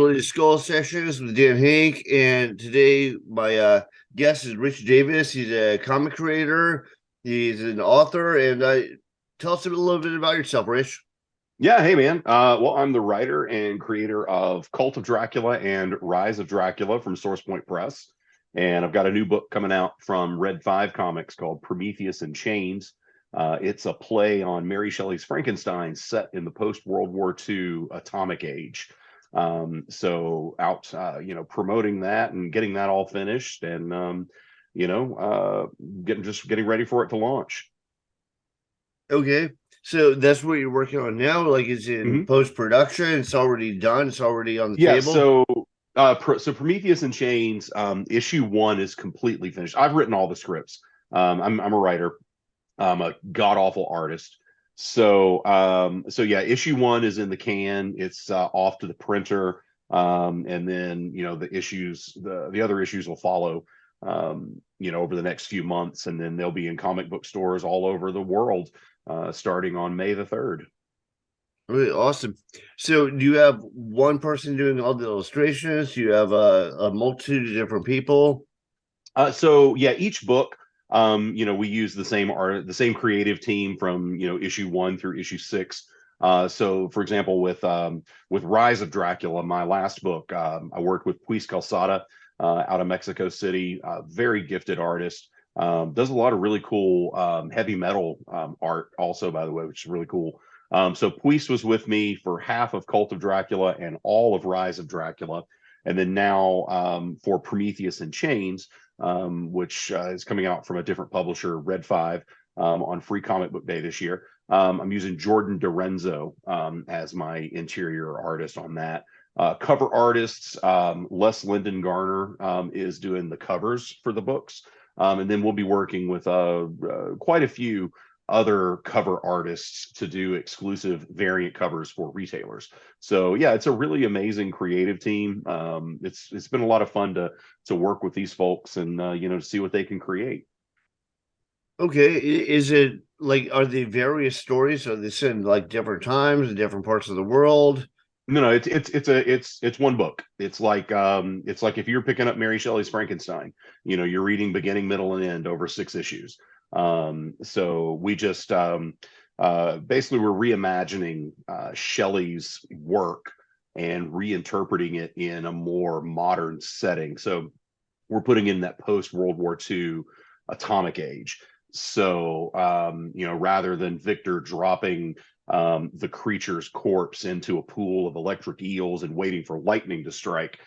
Daily Skull Sessions with Dan Henk, and today my guest is Rich Davis. He's a comic creator, he's an author, and tell us a little bit about yourself, Rich. Yeah, hey man. Well, I'm the writer and creator of Cult of Dracula and Rise of Dracula from Source Point Press. And I've got a new book coming out from Red 5 Comics called Prometheus in Chains. It's a play on Mary Shelley's Frankenstein set in the post-World War II atomic age. So out, promoting that and getting that all finished and, getting ready for it to launch. Okay, so that's what you're working on now. Like, it's in Mhm. post production. It's already done. It's already on the Yeah, table. so Prometheus and Chains, issue one is completely finished. I've written all the scripts. I'm a writer. I'm a god awful artist. So yeah, issue one is in the can. It's off to the printer, and then the other issues will follow. Over the next few months, and then they'll be in comic book stores all over the world, starting on May the 3rd. Really awesome. So, do you have one person doing all the illustrations? Do you have a multitude of different people? So yeah, each book, we use the same creative team from issue one through issue six. So for example, with Rise of Dracula, my last book, I worked with Puis Calzada out of Mexico City, very gifted artist. Does a lot of really cool heavy metal art also, by the way, which is really cool. So Puis was with me for half of Cult of Dracula and all of Rise of Dracula. And then now for Prometheus and Chains, which is coming out from a different publisher, Red 5, on Free Comic Book Day this year. I'm using Jordan Dorenzo as my interior artist on that. Cover artists, Les Lyndon Garner is doing the covers for the books. And then we'll be working with quite a few other cover artists to do exclusive variant covers for retailers. So yeah, it's a really amazing creative team. It's been a lot of fun to work with these folks and to see what they can create. Okay, is it like, are they various stories? Are they set in like different times in different parts of the world? No, it's one book. It's like if you're picking up Mary Shelley's Frankenstein, you're reading beginning, middle, and end over 6 issues. So we just basically we're reimagining Shelley's work and reinterpreting it in a more modern setting. So we're putting in that post World War II atomic age. So rather than Victor dropping the creature's corpse into a pool of electric eels and waiting for lightning to strike,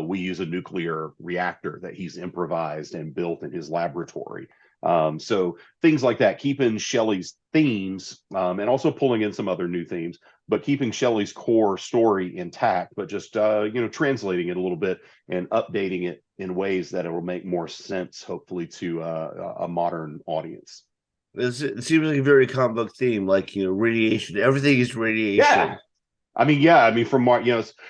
we use a nuclear reactor that he's improvised and built in his laboratory. So things like that, keeping Shelley's themes and also pulling in some other new themes, but keeping Shelley's core story intact, but just translating it a little bit and updating it in ways that it will make more sense, hopefully, to a modern audience. It seems like a very comic book theme, like, radiation. Everything is Yeah, radiation. from Mark,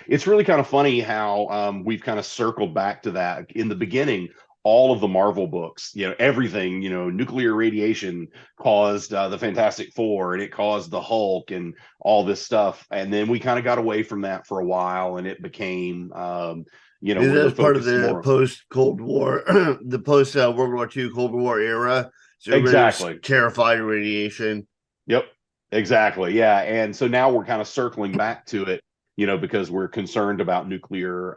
it's really kind of funny how we've kind of circled back to that. In the beginning, all of the Marvel books, everything, nuclear radiation caused the Fantastic Four, and it caused the Hulk and all this stuff. And then we kind of got away from that for a while, and it became, Is where the that part of focus the more. post Cold War, the post World War II Cold War era? So everybody was Exactly. terrified of radiation. Yep, exactly. Yeah. And so now we're kind of circling back to it, because we're concerned about nuclear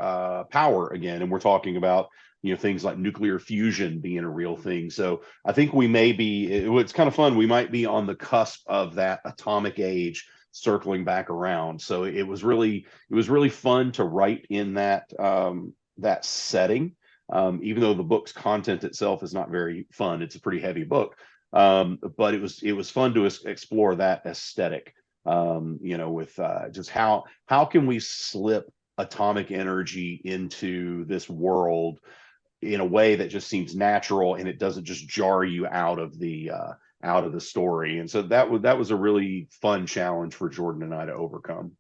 power again. And we're talking about, things like nuclear fusion being a real thing. So I think we may be, it's kind of fun. We might be on the cusp of that atomic age circling back around. So it was really fun to write in that setting. Even though the book's content itself is not very fun, it's a pretty heavy book. But it was fun to explore that aesthetic, with just how can we slip atomic energy into this world in a way that just seems natural and it doesn't just jar you out of the story. And so that was a really fun challenge for Jordan and I to overcome.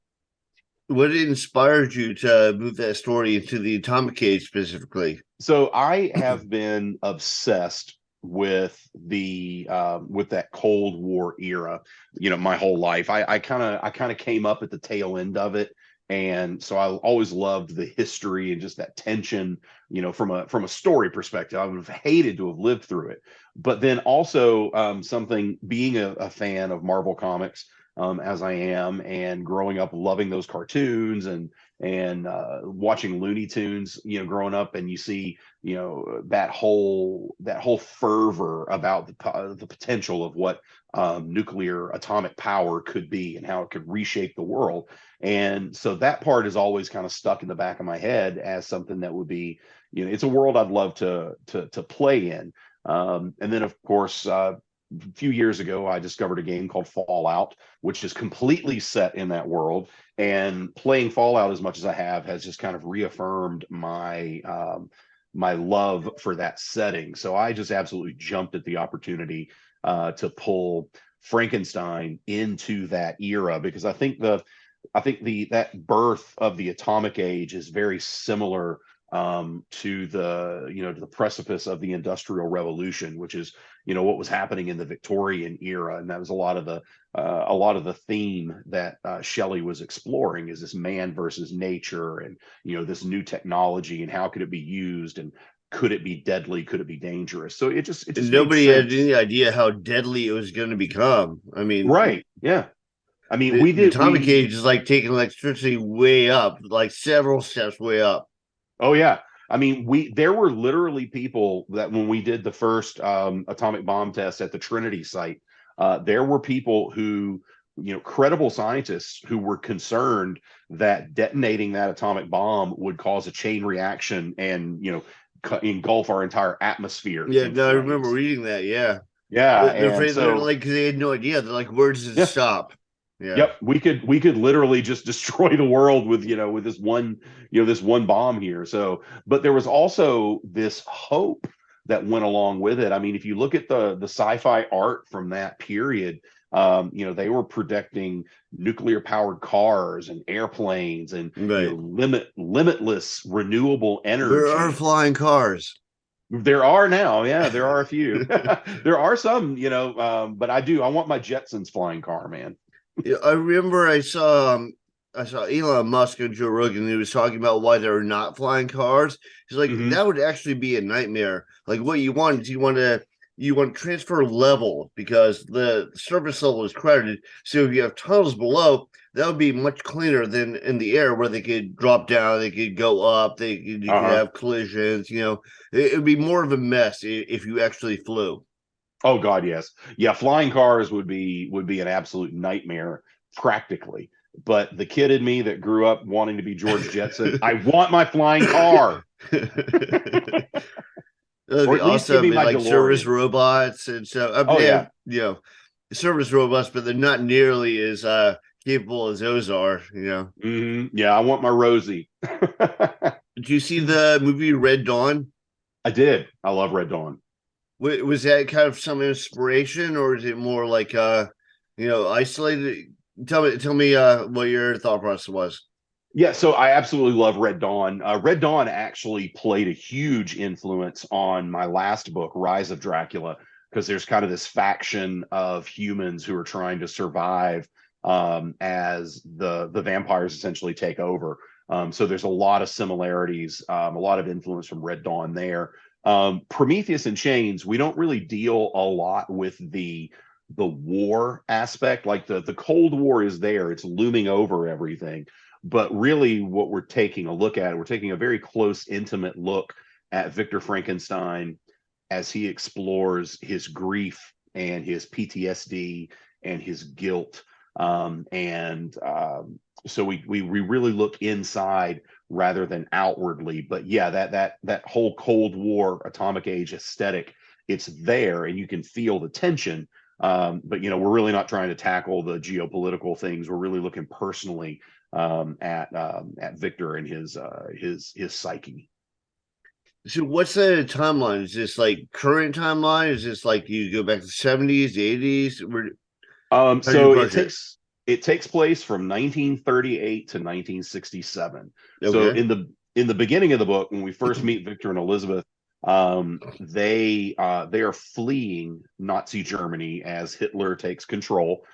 What inspired you to move that story into the atomic age specifically? So I have been obsessed with that Cold War era, my whole life. I kind of came up at the tail end of it, And so I always loved the history and just that tension, from a story perspective. I would have hated to have lived through it. But then also, something, being a fan of Marvel Comics, as I am, and growing up loving those cartoons, and watching Looney Tunes, growing up, and you see, that whole fervor about the potential of what nuclear atomic power could be and how it could reshape the world. And so that part is always kind of stuck in the back of my head as something that would be, it's a world I'd love to play in. And then, of course, a few years ago, I discovered a game called Fallout, which is completely set in that world. And playing Fallout as much as I have has just kind of reaffirmed my love for that setting. So I just absolutely jumped at the opportunity to pull Frankenstein into that era, because I think that birth of the atomic age is very similar to the precipice of the Industrial Revolution, which is what was happening in the Victorian era. And that was a lot of the theme that Shelley was exploring, is this man versus nature, and this new technology, and how could it be used, and could it be deadly, could it be dangerous. So it just made Nobody had sense. any idea how deadly it was going to become. I mean, Right, yeah. I mean, the we atomic we age is like taking electricity way up, like several steps way up. Oh yeah. I mean, there were literally people that, when we did the first atomic bomb test at the Trinity site, there were people who, credible scientists, who were concerned that detonating that atomic bomb would cause a chain reaction and, engulf our entire atmosphere Yeah, in no, I remember flames. reading that. Yeah, Yeah, they're and afraid. They're so like, 'cause they had no idea. They're like, where does it yeah. stop? Yeah, Yep, we could literally just destroy the world with this one bomb here. So, but there was also this hope that went along with it. I mean, if you look at the sci-fi art from that period, they were predicting nuclear powered cars and airplanes, and right. limitless renewable There are energy. flying cars. There are now, yeah, there are a few. There are some, but I want my Jetsons flying car, man. Yeah, I remember I saw Elon Musk and Joe Rogan. He was talking about why there are not flying cars. He's like, Hmm. that would actually be a nightmare. Like what you want is you want to transfer level because the surface level is crowded. So if you have tunnels below, that would be much cleaner than in the air where they could drop down, they could go up, you could Uh-huh. have collisions. It would be more of a mess if you actually flew. Oh God, yes. Yeah, flying cars would be an absolute nightmare practically. But the kid in me that grew up wanting to be George Jetson, I want my flying car, That'd or be at least give me awesome. And my like service DeLorean. robots and so Oh they have, yeah. service robots, but they're not nearly as capable as those are. Yeah, I want my Rosie. Did you see the movie Red Dawn? I did. I love Red Dawn. Was that kind of some inspiration, or is it more like isolated? Tell me what your thought process was. Yeah, so I absolutely love Red Dawn. Red Dawn actually played a huge influence on my last book, Rise of Dracula, because there's kind of this faction of humans who are trying to survive as the vampires essentially take over. So there's a lot of similarities, a lot of influence from Red Dawn there. Prometheus and Chains, we don't really deal a lot with the war aspect. Like the Cold War is there; it's looming over everything, but really, what we're taking a look at, we're taking a very close, intimate look at Victor Frankenstein as he explores his grief and his PTSD and his guilt. And So we really look inside rather than outwardly. But yeah, that whole Cold War atomic age aesthetic, it's there, and you can feel the tension. But we're really not trying to tackle the geopolitical things. We're really looking personally at Victor and his psyche. So what's the timeline? Is this like current timeline? Is this like you go back to the 70s, the 80s? How do you So it approach it? takes place from 1938 to 1967. So Okay. in the beginning of the book, when we first meet Victor and Elizabeth, they are fleeing Nazi Germany as Hitler takes control.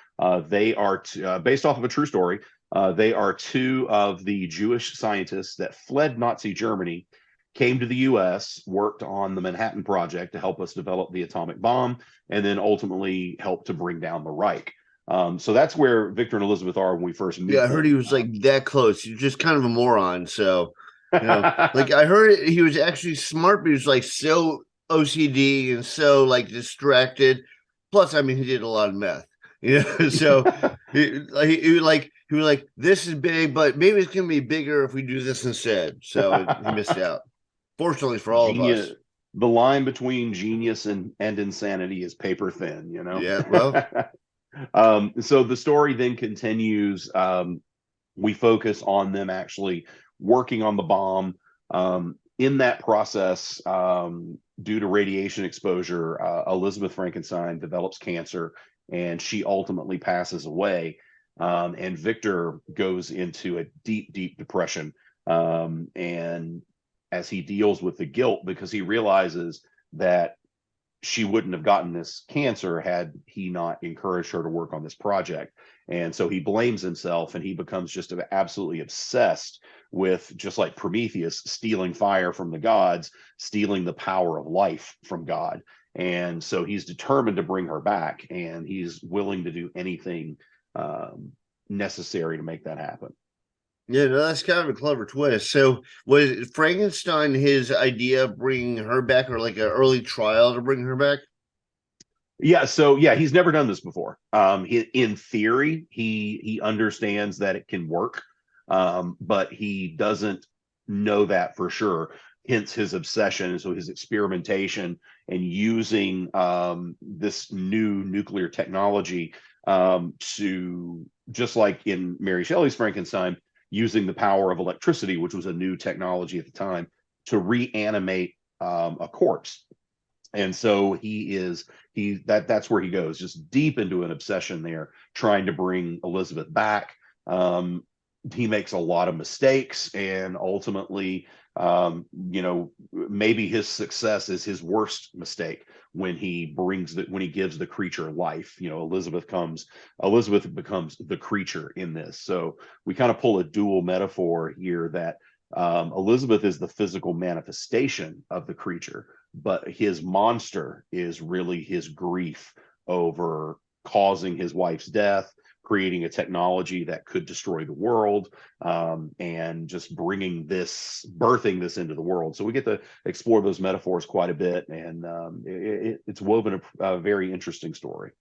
They are based off of a true story. They are two of the Jewish scientists that fled Nazi Germany, came to the US, worked on the Manhattan Project to help us develop the atomic bomb, and then ultimately helped to bring down the Reich. So that's where Victor and Elizabeth are when we first Yeah, meet I heard them. he was like that close. He's just kind of a moron. So, like I heard he was actually smart, but he was like so OCD and so like distracted. Plus, I mean, he did a lot of meth. So he was like, this is big, but maybe it's gonna be bigger if we do this instead. So he missed out. Fortunately for all of us. Genius. The line between genius and insanity is paper thin, you know? Yeah. Well, So the story then continues. We focus on them actually working on the bomb. In that process, due to radiation exposure, Elizabeth Frankenstein develops cancer and she ultimately passes away. And Victor goes into a deep, deep depression. And as he deals with the guilt, because he realizes that she wouldn't have gotten this cancer had he not encouraged her to work on this project. And so he blames himself and he becomes just absolutely obsessed with, just like Prometheus, stealing fire from the gods, stealing the power of life from God. And so he's determined to bring her back and he's willing to do anything necessary to make that happen. yeah, no, that's kind of a clever twist. So, was Frankenstein his idea of bringing her back, or like an early trial to bring her back? Yeah, so yeah, he's never done this before. In theory, he understands that it can work, but he doesn't know that for sure. Hence his obsession, so his experimentation and using this new nuclear technology to, just like in Mary Shelley's Frankenstein, using the power of electricity, which was a new technology at the time, to reanimate a corpse. And so that's where he goes, just deep into an obsession there, trying to bring Elizabeth back. He makes a lot of mistakes, and ultimately, maybe his success is his worst mistake when when he gives the creature life. Elizabeth becomes the creature in this. So we kind of pull a dual metaphor here that Elizabeth is the physical manifestation of the creature, but his monster is really his grief over causing his wife's death, creating a technology that could destroy the world, and just birthing this into the world. So we get to explore those metaphors quite a bit, and it's woven a very interesting story.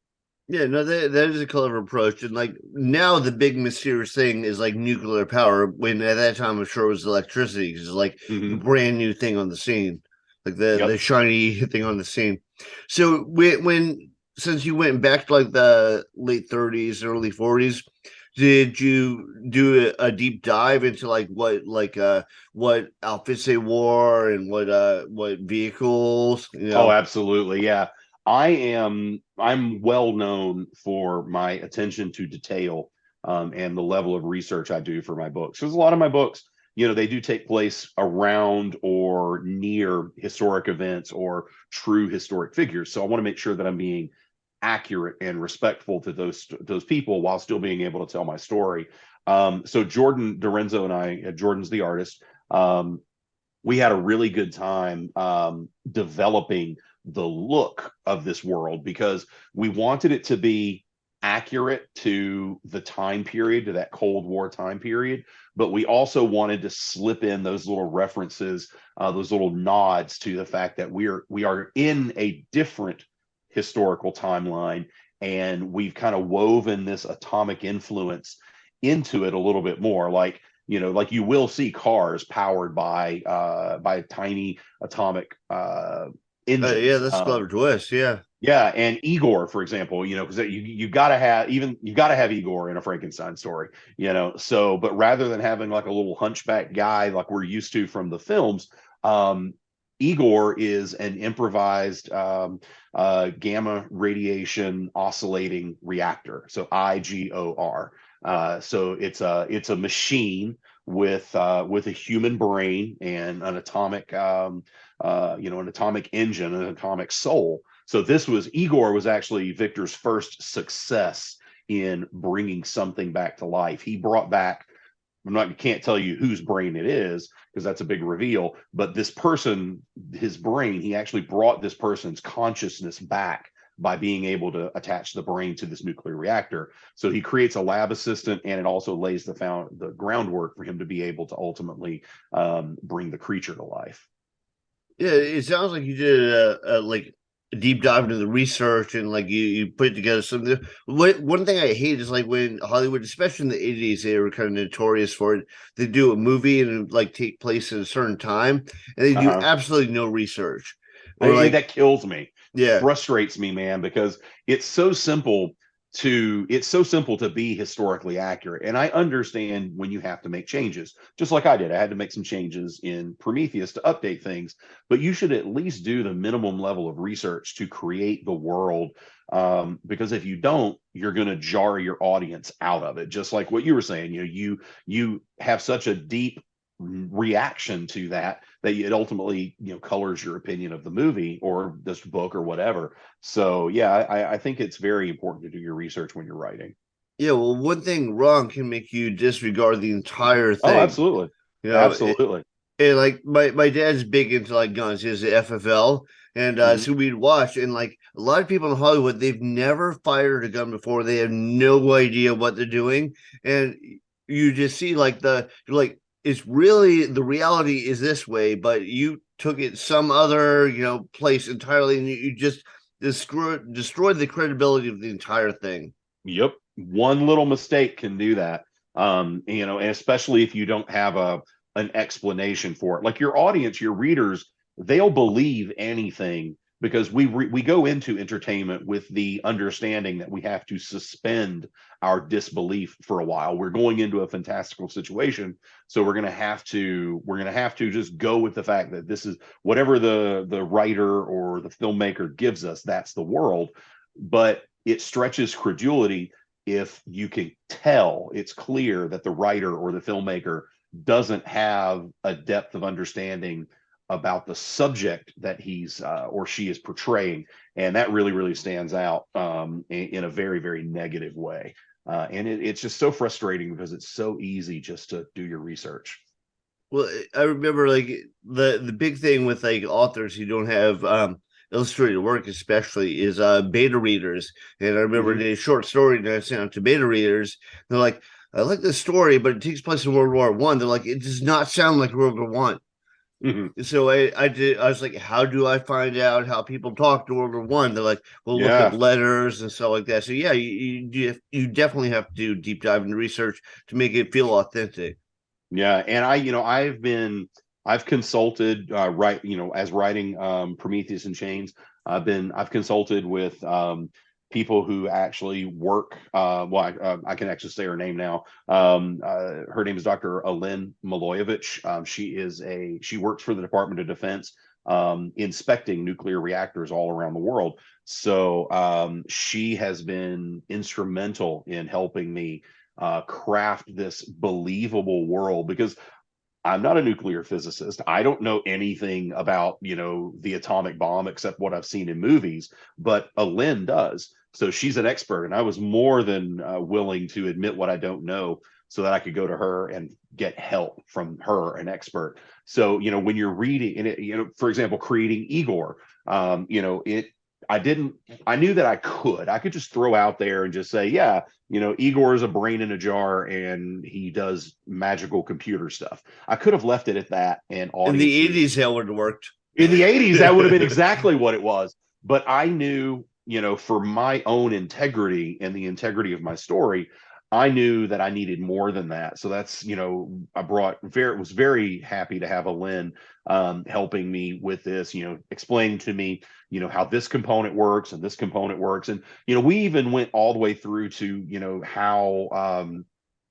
Yeah, no, that is a clever approach. And like now, the big mysterious thing is like nuclear power. When at that time, I'm sure it was electricity, because it's like the Mm-hmm. brand new thing on the scene, like the Yep. shiny thing on the scene. So when since you went back to like the late 30s, early 40s, did you do a deep dive into like what outfits they wore and what vehicles? Oh, absolutely. Yeah. I'm well known for my attention to detail, and the level of research I do for my books. Because a lot of my books, they do take place around or near historic events or true historic figures. So I want to make sure that I'm being accurate and respectful to those people while still being able to tell my story. So Jordan Dorenzo and I, Jordan's the artist, we had a really good time developing the look of this world because we wanted it to be accurate to the time period, to that Cold War time period, but we also wanted to slip in those little references, those little nods to the fact that we are in a different historical timeline, and we've kind of woven this atomic influence into it a little bit more. Like you will see cars powered by tiny atomic Yeah, engines. that's a clever twist. Yeah. Yeah, and Igor, for example, because you gotta have Igor in a Frankenstein story, So, but rather than having like a little hunchback guy like we're used to from the films, Igor is an improvised gamma radiation oscillating reactor. So IGOR. So it's a machine with a human brain and an atomic an atomic engine, an atomic soul. So Igor was actually Victor's first success in bringing something back to life. He brought back, can't tell you whose brain it is because that's a big reveal, but this person, his brain, he actually brought this person's consciousness back by being able to attach the brain to this nuclear reactor. So he creates a lab assistant, and it also lays the groundwork for him to be able to ultimately bring the creature to life. Yeah, it sounds like you did a deep dive into the research and like you put together something. One thing I hate is like when Hollywood, especially in the 80s, they were kind of notorious for it. They do a movie and like take place at a certain time, and they do absolutely no research. Or like that kills me. Yeah, Frustrates me, man, because it's so simple to be historically accurate. And I understand when you have to make changes, just like I did. I had to make some changes in Prometheus to update things, but you should at least do the minimum level of research to create the world. Because if you don't, you're going to jar your audience out of it. Just like what you were saying, you have such a deep reaction to that it ultimately colors your opinion of the movie or this book or whatever. So yeah, I think it's very important to do your research when you're writing. yeah. Well, one thing wrong can make you disregard the entire Oh, thing. absolutely. You know, Absolutely. and like my dad's big into like guns. He has the FFL, and Mhm. so we'd watch. And like a lot of people in Hollywood, they've never fired a gun before. They have no idea what they're doing, and you just see like you're like it's really the reality is this way, but you took it some other place entirely, and you just destroyed the credibility of the entire thing. Yep. One little mistake can do that. And especially if you don't have an explanation for it. Like your audience, your readers, they'll believe anything because we go into entertainment with the understanding that we have to suspend our disbelief for a while. We're going into a fantastical situation, so we're gonna have to just go with the fact that this is whatever the writer or the filmmaker gives us, that's the world. But it stretches credulity if you can tell, it's clear that the writer or the filmmaker doesn't have a depth of understanding about the subject that he's or she is portraying, and that really really stands out in a very very negative way. And it's just so frustrating because it's so easy just to do your research. Well, I remember like the big thing with like authors who don't have illustrated work, especially, is beta readers. And I remember Mhm. in a short story that I sent out to beta readers. They're like, "I like this story, but it takes place in World War One." They're like, "It does not sound like World War One." Mhm. So I was like, "How do I find out how people talk to World War One?" They're like, "Well, look up Yeah. letters and stuff like that." So yeah, you definitely have to do deep dive into research to make it feel authentic. Yeah, and I've consulted as writing Prometheus and Chains. I've consulted with people who actually work. I can actually say her name now. Her name is Dr. Alin Milojevic. She works for the Department of Defense, inspecting nuclear reactors all around the world. So she has been instrumental in helping me craft this believable world because I'm not a nuclear physicist. I don't know anything about, the atomic bomb except what I've seen in movies, but Lynn does. So she's an expert, and I was more than willing to admit what I don't know so that I could go to her and get help from her, an expert. So, when you're reading, and for example, creating Igor, it I didn't I knew that I could just throw out there and just say, yeah, Igor is a brain in a jar and he does magical computer stuff. I could have left it at that, and In the audiences 80s, that would have worked. in the 80s, that would have been exactly what it was. But I knew, for my own integrity and the integrity of my story, I knew that I needed more than that. So that's, I was very happy to have a Lynn helping me with this, explaining to me, how this component works and this component works. And, we even went all the way through to,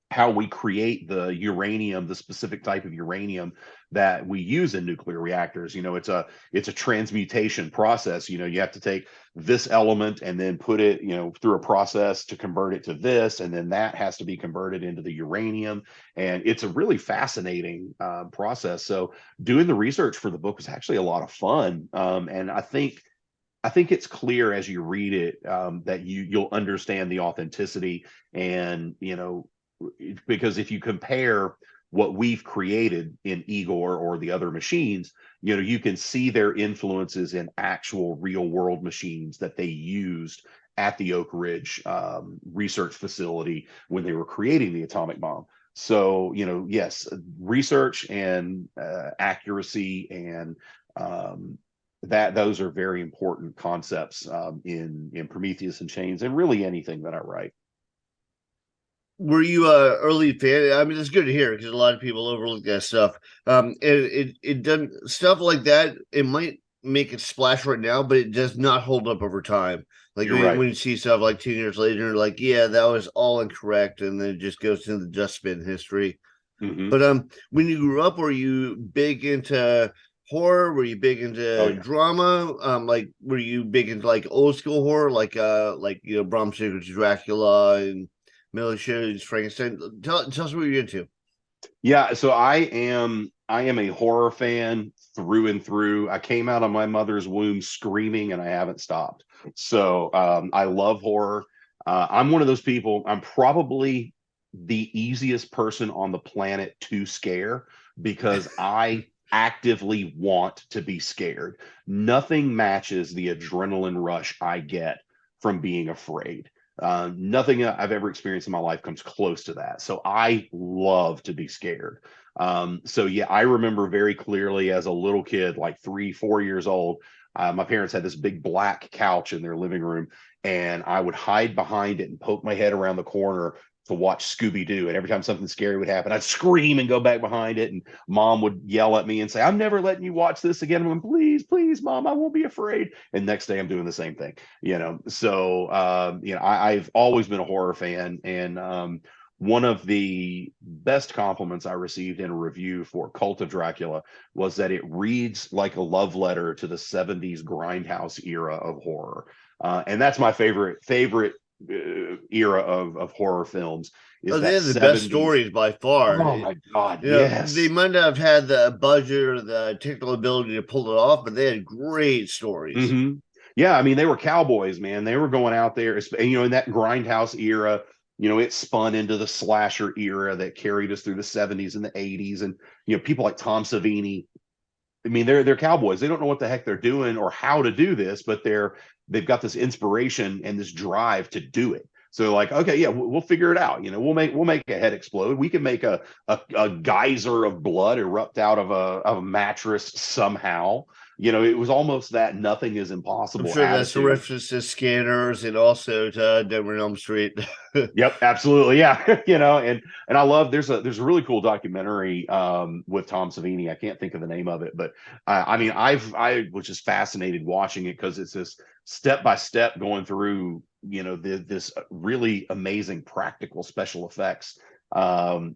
how we create the uranium, the specific type of uranium that we use in nuclear reactors. It's a transmutation process. You have to take this element and then put it, through a process to convert it to this, and then that has to be converted into the uranium. And it's a really fascinating process. So doing the research for the book was actually a lot of fun. And I think I think it's clear as you read it that you'll understand the authenticity, and because if you compare what we've created in Igor or the other machines, you can see their influences in actual real world machines that they used at the Oak Ridge research facility when they were creating the atomic bomb. So, yes, research and accuracy and that those are very important concepts in Prometheus and Chains, and really anything that I write. Were you a early fan? I mean, it's good to hear because a lot of people overlook that stuff. It doesn't stuff like that. It might make it splash right now, but it does not hold up over time. Like You're right. when you see stuff like 2 years later, like yeah, that was all incorrect, and then it just goes into the dustbin history. Hmm. But when you grew up, were you big into horror? Were you big Oh into yeah. drama? Like were you big into like old school horror, like Bram Stoker's Dracula and Mary Shelley's Frankenstein? Tell us what you're into. Yeah, so I am a horror fan through and through. I came out of my mother's womb screaming, and I haven't stopped. So I love horror. I'm one of those people. I'm probably the easiest person on the planet to scare because I actively want to be scared. Nothing matches the adrenaline rush I get from being afraid. Nothing I've ever experienced in my life comes close to that. So I love to be scared. So yeah, I remember very clearly as a little kid, like 3, 4 years old, my parents had this big black couch in their living room, and I would hide behind it and poke my head around the corner to watch Scooby Doo. And every time something scary would happen, I'd scream and go back behind it. And mom would yell at me and say, "I'm never letting you watch this again." I'm going, "Please, please, mom, I won't be afraid." And next day I'm doing the same thing, So, I've always been a horror fan. And one of the best compliments I received in a review for Cult of Dracula was that it reads like a love letter to the 70s grindhouse era of horror. And that's my favorite era of horror films, Oh, is they that have the best 70s. stories by far. Oh my God, They yes. might not have had the budget or the technical ability to pull it off, but they had great stories. Hmm. Yeah, I mean, they were cowboys, man. They were going out there, and in that grindhouse era, it spun into the slasher era that carried us through the 70s and the 80s. And people like Tom Savini, I mean, they're cowboys. They don't know what the heck they're doing or how to do this, but they've got this inspiration and this drive to do it. So like, okay, yeah, we'll figure it out. We'll make a head explode. We can make a geyser of blood erupt out of a mattress somehow. It was almost that nothing is I'm impossible sure that's a attitude. reference to Scanners and also to Denver on Elm Street. Yep, absolutely. Yeah. And I love there's a really cool documentary with Tom Savini. I can't think of the name of it, but I mean I was just fascinated watching it because it's this step by step going through, this really amazing practical special effects. And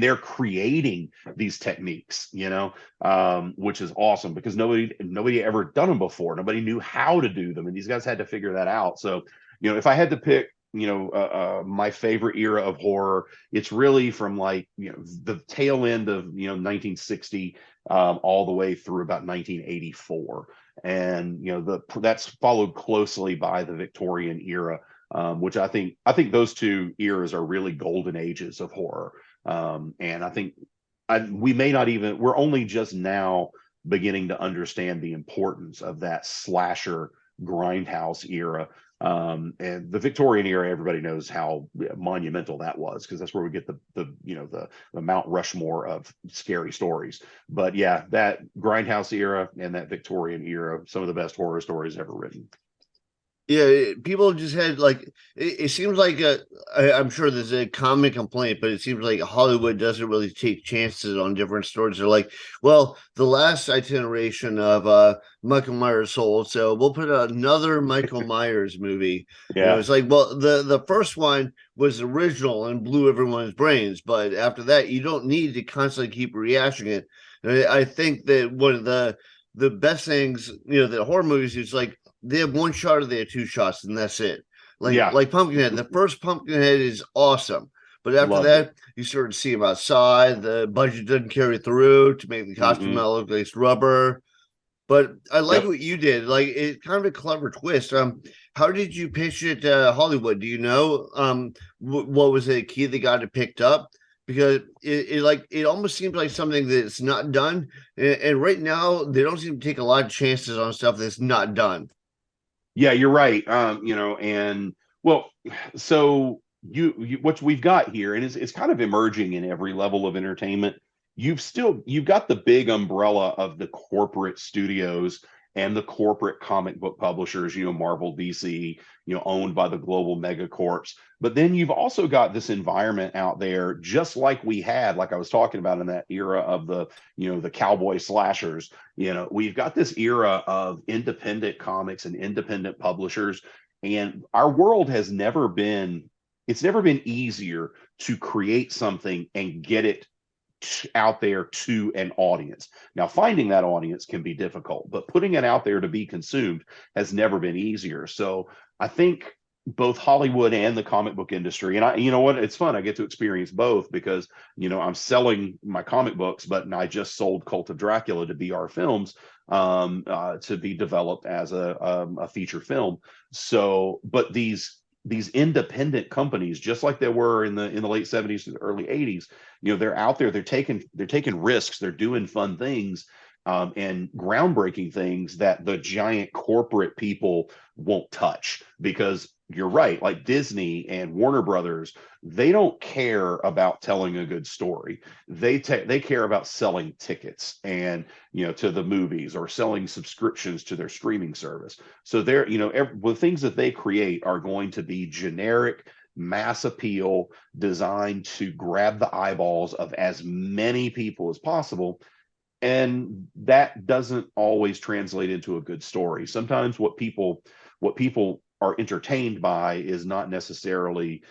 they're creating these techniques, which is awesome because nobody ever done them before. Nobody knew how to do them, and these guys had to figure that out. So, if I had to pick my favorite era of horror, it's really from like the tail end of 1960 all the way through about 1984. And that's followed closely by the Victorian era, which I think those two eras are really golden ages of horror. And I think we're only just now beginning to understand the importance of that slasher grindhouse era. And the Victorian era, everybody knows how monumental that was because that's where we get the Mount Rushmore of scary stories. But yeah, that grindhouse era and that Victorian era, some of the best horror stories ever written. Yeah, people just had like it seems like I'm sure there's a common complaint, but it seems like Hollywood doesn't really take chances on different stories. They're like, well, the last iteration of Michael Myers sold, so we'll put another Michael Myers movie. Yeah. It's like, well, the first one was original and blew everyone's brains, but after that, you don't need to constantly keep rehashing it. And I think that one of the best things, that horror movies is like they have one shot or they have two shots, and that's it. Like Yeah. like Pumpkinhead. The first Pumpkinhead is awesome, but after Loved it. that, you start to see him outside. The budget doesn't carry through to make the costume Hmm. not look like it's rubber. But I like Yep. what you did. Like it's kind of a clever twist. How did you pitch it to Hollywood? Do you know? What was the key that got it picked up? Because it almost seems like something that's not done. And right now they don't seem to take a lot of chances on stuff that's not done. Yeah, you're right. And well, so what we've got here, and it's kind of emerging in every level of entertainment. You've got the big umbrella of the corporate studios and the corporate comic book publishers, Marvel, DC, owned by the global megacorps. But then you've also got this environment out there, just like we had, like I was talking about in that era of the cowboy slashers. We've got this era of independent comics and independent publishers, and our world has never been, it's never been easier to create something and get it out there to an audience. Now, finding that audience can be difficult, but putting it out there to be consumed has never been easier. So I think both Hollywood and the comic book industry, and you know what, it's fun. I get to experience both because, I'm selling my comic books, but I just sold Cult of Dracula to BR Films, to be developed as a feature film. So, but these independent companies, just like they were in the late 70s to the early 80s, they're out there, they're taking risks, they're doing fun things, and groundbreaking things that the giant corporate people won't touch. Because you're right, like Disney and Warner Brothers, they don't care about telling a good story. They care about selling tickets and to the movies, or selling subscriptions to their streaming service. So the things that they create are going to be generic, mass appeal, designed to grab the eyeballs of as many people as possible. And that doesn't always translate into a good story. Sometimes what people are entertained by is not necessarily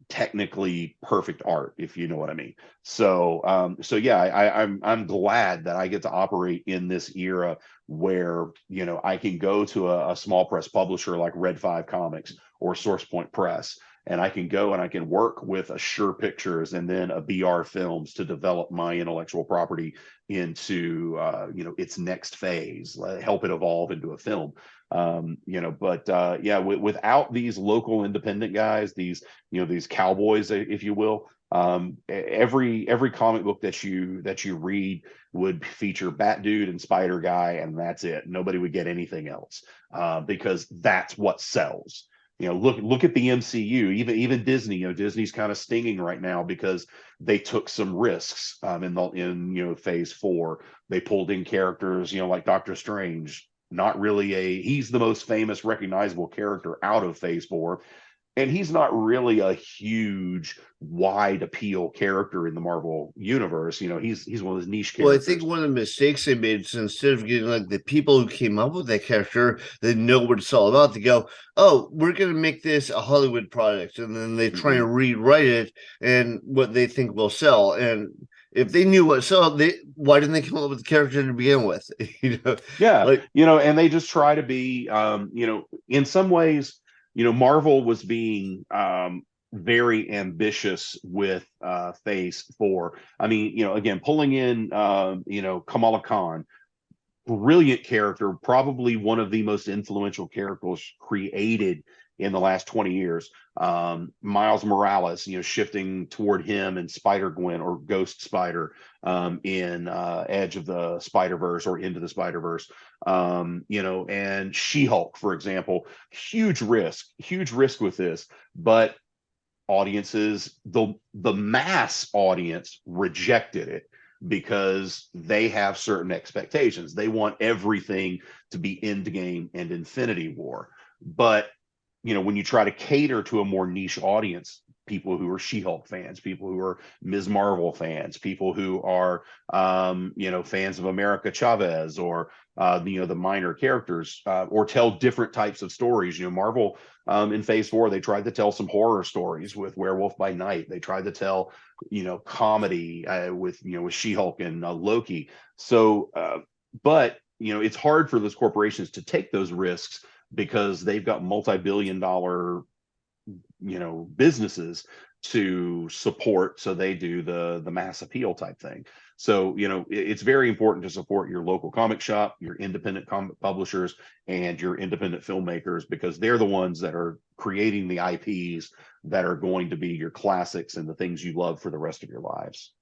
technically perfect art, if you know what I mean. So yeah, I'm glad that I get to operate in this era where I can go to a small press publisher like Red 5 Comics or Source Point Press, and I can go and I can work with Assure Pictures and then a BR Films to develop my intellectual property into its next phase, help it evolve into a film. But yeah, without these local independent guys, these cowboys, if you will, every comic book that you read would feature Bat Dude and Spider Guy, and that's it. Nobody would get anything else, because that's what sells. Look at the MCU, even Disney. Disney's kind of stinging right now because they took some risks, in phase 4. They pulled in characters, like Doctor Strange. Not really he's the most famous recognizable character out of phase 4, and he's not really a huge wide appeal character in the Marvel universe. He's one of those niche Well, I think characters. one of the mistakes they made is instead of getting like the people who came up with that character that know what it's all about, to go, oh, we're going to make this a Hollywood product. And then they try Mhm. and rewrite it and what they think will sell. And if they knew what sold, why didn't they come up with the character to begin with? Yeah, Like, and they just try to be, in some ways, Marvel was being very ambitious with Phase 4. I mean, again, pulling in, Kamala Khan, brilliant character, probably one of the most influential characters created in the last 20 years. Miles Morales, shifting toward him and Spider Gwen, or Ghost Spider, in Edge of the Spider Verse, or Into the Spider Verse. And She Hulk, for example, huge risk with this, but audiences, the mass audience rejected it because they have certain expectations. They want everything to be Endgame and Infinity War. But when you try to cater to a more niche audience, people who are She-Hulk fans, people who are Ms. Marvel fans, people who are fans of America Chavez, or the minor characters, or tell different types of stories. Marvel, in phase 4, they tried to tell some horror stories with Werewolf by Night. They tried to tell comedy, with She-Hulk and Loki. So but it's hard for those corporations to take those risks because they've got multi-billion-dollar businesses to support, so they do the mass appeal type thing. So, it's very important to support your local comic shop, your independent comic publishers, and your independent filmmakers, because they're the ones that are creating the IPs that are going to be your classics and the things you love for the rest of your lives.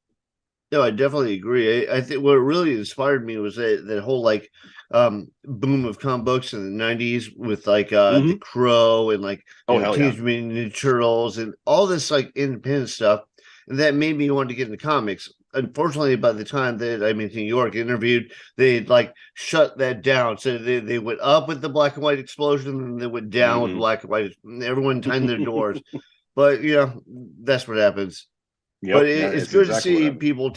No, I definitely agree. I think what really inspired me was that whole like boom of comic books in the 90s with like The Hmm. Crow and like Oh, hell yeah. Teenage Mutant Ninja Turtles and all this like independent stuff. And that made me want to get into comics. Unfortunately, by the time that I mean New York interviewed, they like shut that down. So they went up with the black and white explosion and they went down with Hmm. black and white. Everyone timed their doors. But that's what happens. But Yep, it's it's good to exactly what see happened. people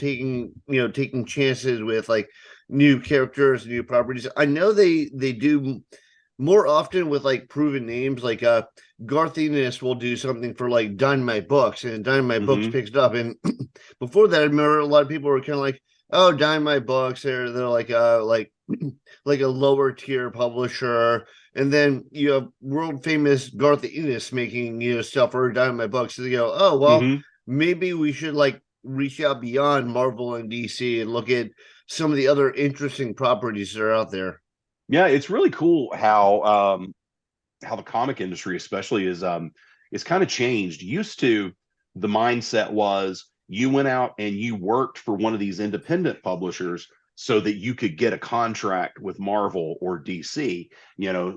taking chances with like new characters, new properties. I know they do more often with like proven names. Like Garth Ennis will do something for like Dynamite Books, and Dynamite Books Hmm. picks it up. And before that, I remember a lot of people were kind of like, "Oh, Dynamite Books, they're like like a lower tier publisher." And then you have world famous Garth Ennis making stuff for Dynamite Books. So they go, "Oh well, Hmm. maybe we should like reach out beyond Marvel and DC and look at some of the other interesting properties that are out there." Yeah, it's really cool how the comic industry especially is kind of changed. Used to, the mindset was you went out and you worked for one of these independent publishers so that you could get a contract with Marvel or DC.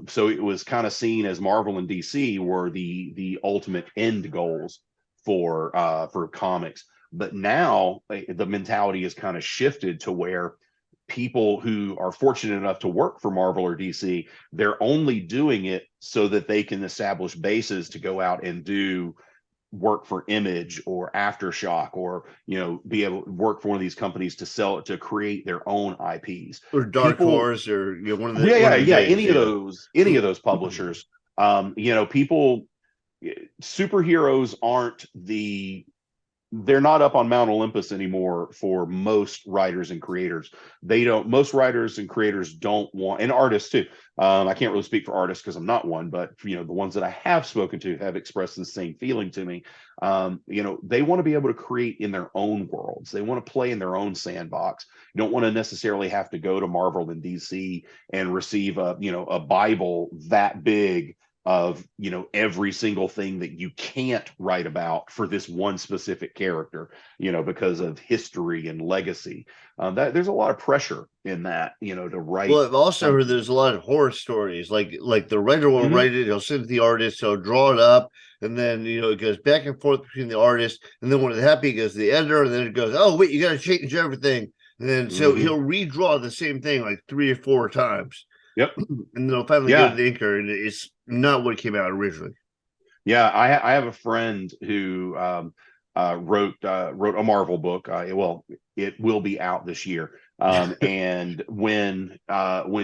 So it was kind of seen as Marvel and DC were the ultimate end goals for comics. But now the mentality has kind of shifted to where people who are fortunate enough to work for Marvel or DC, they're only doing it so that they can establish bases to go out and do work for Image or Aftershock, or be able to work for one of these companies to sell it, to create their own IPs. Or Dark People, Horse, or yeah, one yeah, of the yeah, names, yeah. any of those publishers. People, superheroes aren't they're not up on Mount Olympus anymore for most writers and creators. They don't, most writers and creators don't want, and artists too. I can't really speak for artists because I'm not one, but the ones that I have spoken to have expressed the same feeling to me. They want to be able to create in their own worlds. They want to play in their own sandbox. You don't want to necessarily have to go to Marvel and DC and receive a Bible that big of every single thing that you can't write about for this one specific character, because of history and legacy. That there's a lot of pressure in that, to Well, write I've also heard something. there's a lot of horror stories. Like the writer will Hmm. write it, he'll send it to the artist, he'll draw it up, and then it goes back and forth between the artist, and then when it's happy, it goes to the editor, and then it goes, "Oh wait, you got to change everything," and then so Hmm. he'll redraw the same thing like 3 or 4 times, Yep. and they'll finally go to Yeah. the inker, and it's not what came out originally. Yeah, I have a friend who wrote a Marvel book. Well, it will be out this year. And when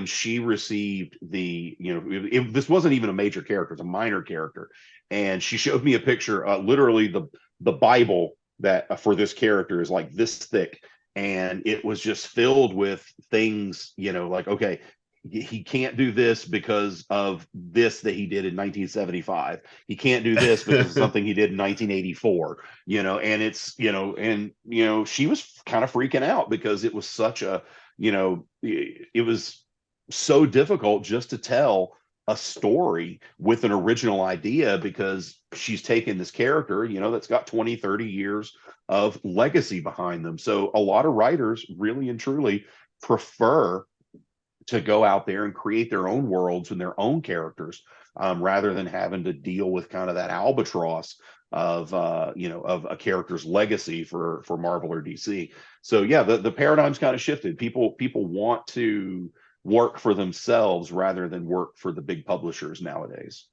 she received this wasn't even a major character; it's a minor character, and she showed me a picture. Literally, the Bible that for this character is like this thick, and it was just filled with things. Like, okay, he can't do this because of this that he did in 1975. He can't do this because of something he did in 1984. And it's and she was kind of freaking out because it was such a it was so difficult just to tell a story with an original idea, because she's taken this character that's got 20-30 years of legacy behind them. So a lot of writers really and truly prefer to go out there and create their own worlds and their own characters, rather than having to deal with kind of that albatross of a character's legacy for Marvel or DC. So yeah, the paradigm's kind of shifted. People want to work for themselves rather than work for the big publishers nowadays.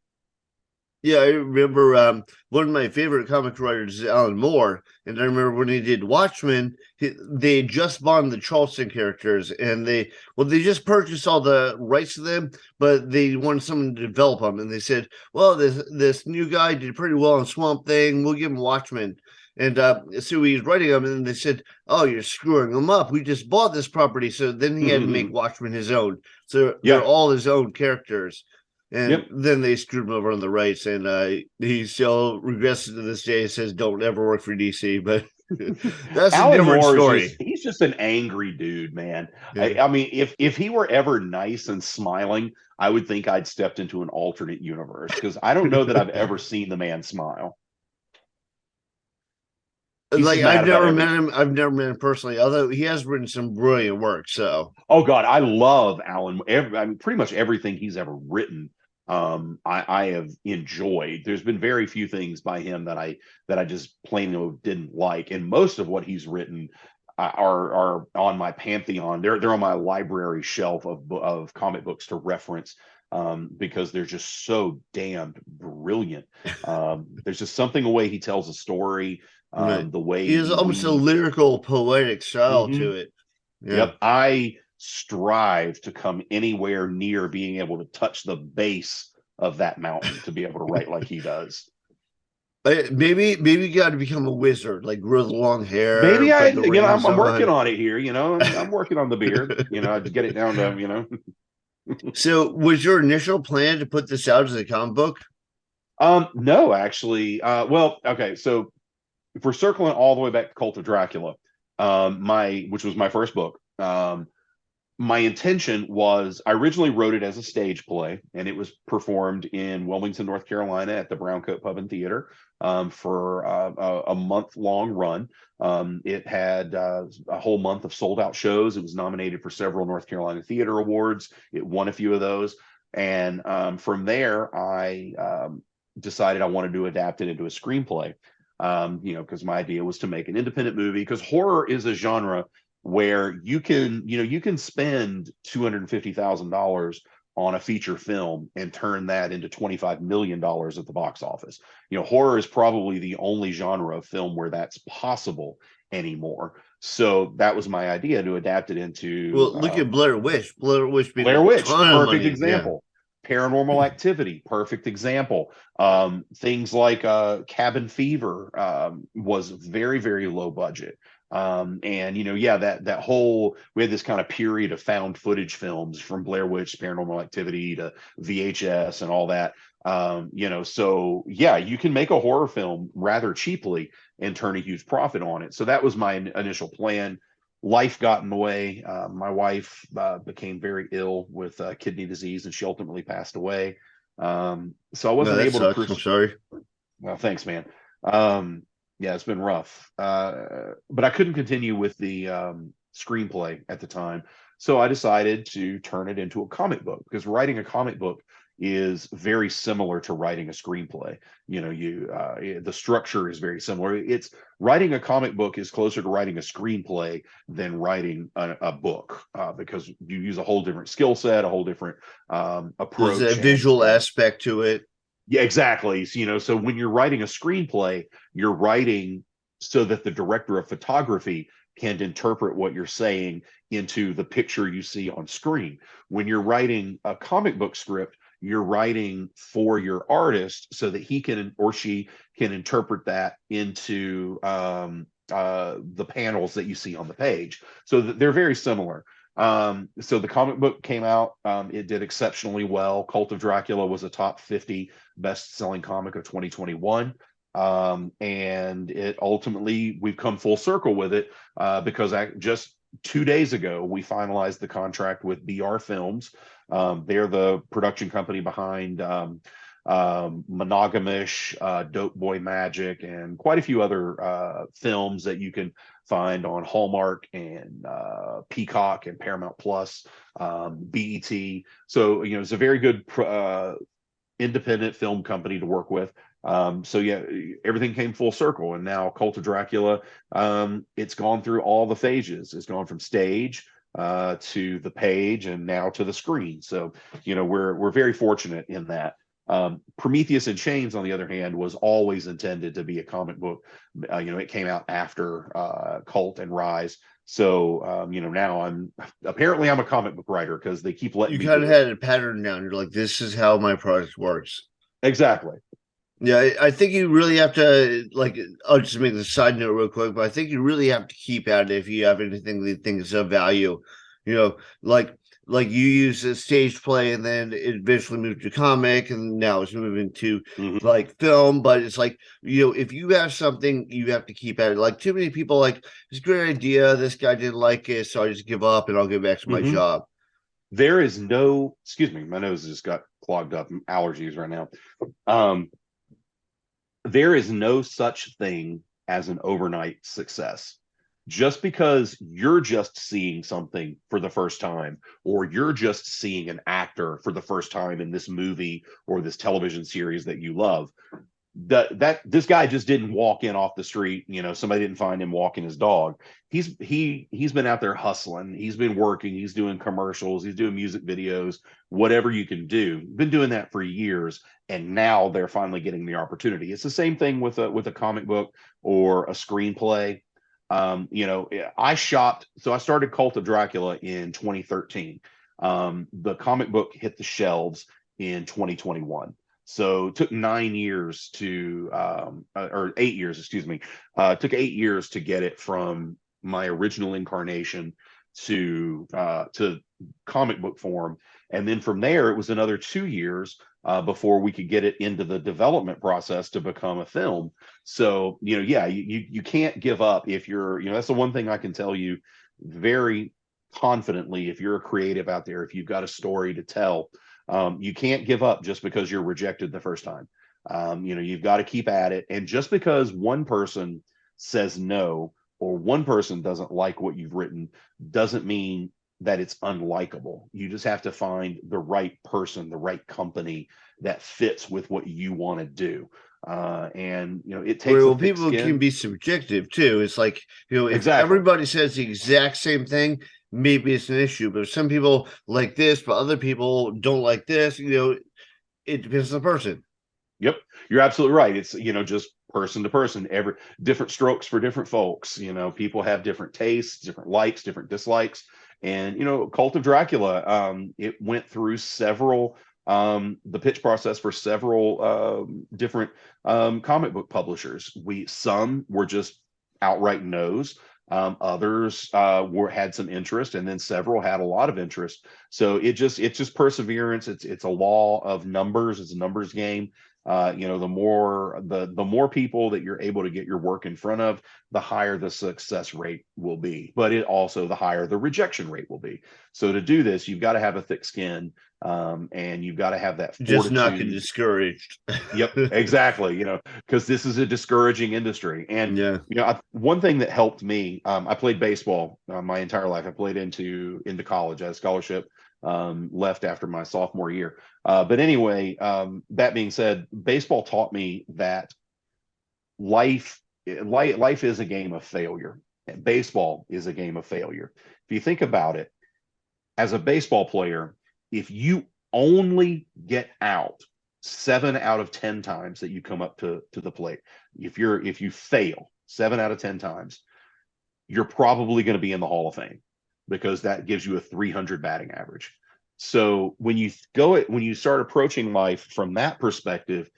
Yeah, I remember one of my favorite comic writers is Alan Moore, and I remember when he did Watchmen, they just bought the Charleston characters, and they just purchased all the rights to them, but they wanted someone to develop them, and they said, "Well, this new guy did pretty well on Swamp Thing, we'll give him Watchmen." And so he's writing them, and then they said, "Oh, you're screwing him up. We just bought this property." So then he had to make Watchmen his own. So they're Yeah. all his own characters. And Yep. then they screwed him over on the rights, and he still regrets to this day. Says, "Don't ever work for DC." But That's a Alan different Moore is story. he's just an angry dude, man. Yeah. I mean, if he were ever nice and smiling, I would think I'd stepped into an alternate universe because I don't know that I've ever seen the man smile. He's Like just mad I've about never met everything. him. I've never met him personally, although he has written some brilliant work. So Oh God, I love Alan. I mean, pretty much everything he's ever written, I have enjoyed. There's been very few things by him that I just plain didn't like, and most of what he's written are on my pantheon. They're on my library shelf of comic books to reference. Because they're just so damned brilliant. There's just something the way he tells a story, right. the way He has he almost a weaves. lyrical, poetic style Mhm. to it. Yeah. Yep. I strive to come anywhere near being able to touch the base of that mountain to be able to write like he does. Maybe you got to become a wizard, like grow the long hair, Maybe put the rings I'm working on. on it here. I'm working on the beard. I get it down to So, was your initial plan to put this out as a comic book? No, actually. Well, okay. So if we're circling all the way back to Cult of Dracula, my which was my first book. My intention was I originally wrote it as a stage play, and it was performed in Wilmington, North Carolina, at the Browncoat Pub and Theater for a month-long run. It had a whole month of sold-out shows. It was nominated for several North Carolina Theater Awards. It won a few of those, and from there, I decided I wanted to adapt it into a screenplay. Because my idea was to make an independent movie, because horror is a genre where you can spend $250,000 on a feature film and turn that into $25 million at the box office. Horror is probably the only genre of film where that's possible anymore. So that was my idea, to adapt it into Well, look at Blair Witch. Blair Witch made Blair a Witch, ton of perfect money. Yeah. example. Paranormal Activity, perfect example. Things like Cabin Fever was very, very low budget. And yeah, that whole we had this kind of period of found footage films from Blair Witch, Paranormal Activity to VHS and all that. So yeah, you can make a horror film rather cheaply and turn a huge profit on it. So that was my initial plan. Life got in the way. My wife became very ill with kidney disease, and she ultimately passed away. So I No, wasn't that able to sucks. I'm sorry. well, thanks, man. Yeah, it's been rough. But I couldn't continue with the screenplay at the time. So I decided to turn it into a comic book, because writing a comic book is very similar to writing a screenplay. The structure is very similar. It's writing a comic book is closer to writing a screenplay than writing a book, because you use a whole different skill set, a whole different There's a approach, visual aspect to it. yeah, exactly. So when you're writing a screenplay, you're writing so that the director of photography can interpret what you're saying into the picture you see on screen. When you're writing a comic book script, you're writing for your artist so that he can or she can interpret that into the panels that you see on the page. So they're very similar. So the comic book came out. It did exceptionally well. Cult of Dracula was a top 50 best-selling comic of 2021. And it ultimately, we've come full circle with it, because just 2 days ago, we finalized the contract with BR Films. They're the production company behind Monogamish, Dope Boy Magic, and quite a few other films that you can find on Hallmark and Peacock and Paramount Plus, BET. So it's a very good independent film company to work with. So yeah, everything came full circle, and now Cult of Dracula, it's gone through all the phases. It's gone from stage to the page, and now to the screen. So we're very fortunate in that. Prometheus and Chains, on the other hand, was always intended to be a comic book. It came out after Cult and Rise. So now I'm a comic book writer, because they keep letting You me kind do of it. had a pattern down. You're like, this is how my project works. Exactly. Yeah, I think you really have to, like, I'll just make the side note real quick, but I think you really have to keep at it if you have anything that you think is of value. You know, like like you use a stage play and then it eventually moved to comic and now it's moving to Mhm. like film. But it's like, if you have something, you have to keep at it. Like too many people like, it's a great idea. This guy didn't like it, so I just give up and I'll get back to my Mhm. job. There is no, excuse me, my nose just got clogged up, allergies right now. Um, there is no such thing as an overnight success. Just because you're just seeing something for the first time, or you're just seeing an actor for the first time in this movie or this television series that you love, that this guy just didn't walk in off the street. Somebody didn't find him walking his dog. He's been out there hustling. He's been working. He's doing commercials. He's doing music videos. Whatever you can do, been doing that for years, and now they're finally getting the opportunity. It's the same thing with a comic book or a screenplay. I shopped. So I started Cult of Dracula in 2013. The comic book hit the shelves in 2021. So it took 9 years or 8 years, excuse me. Took 8 years to get it from my original incarnation to comic book form, and then from there it was another 2 years before we could get it into the development process to become a film. So yeah, you can't give up if you're. That's the one thing I can tell you very confidently. If you're a creative out there, if you've got a story to tell, you can't give up just because you're rejected the first time. You've got to keep at it. And just because one person says no or one person doesn't like what you've written doesn't mean that it's unlikable. You just have to find the right person, the right company that fits with what you want to do. And it takes a Well, thick people can skin. be subjective too. It's like, if Exactly. everybody says the exact same thing, maybe it's an issue. But if some people like this, but other people don't like this, it depends on the person. Yep, you're absolutely right. It's just person to person, every different strokes for different folks. People have different tastes, different likes, different dislikes. And Cult of Dracula, it went through several the pitch process for several different comic book publishers. Some were just outright no's. Others had some interest, and then several had a lot of interest. So it's just perseverance. It's a law of numbers. It's a numbers game. The more people that you're able to get your work in front of, the higher the success rate will be, but it also the higher the rejection rate will be. So to do this, you've got to have a thick skin, and you've got to have that Just not get fortitude. discouraged. Yep, exactly. Because this is a discouraging industry. And Yeah. one thing that helped me, I played baseball my entire life. I played into college. I had a scholarship, left after my sophomore year. But anyway, that being said, baseball taught me that life is a game of failure. And baseball is a game of failure. If you think about it, as a baseball player, if you only get out 7 out of 10 times that you come up to the plate, if you fail 7 out of 10 times, you're probably going to be in the Hall of Fame, because that gives you a 300 batting average. So when you start approaching life from that perspective,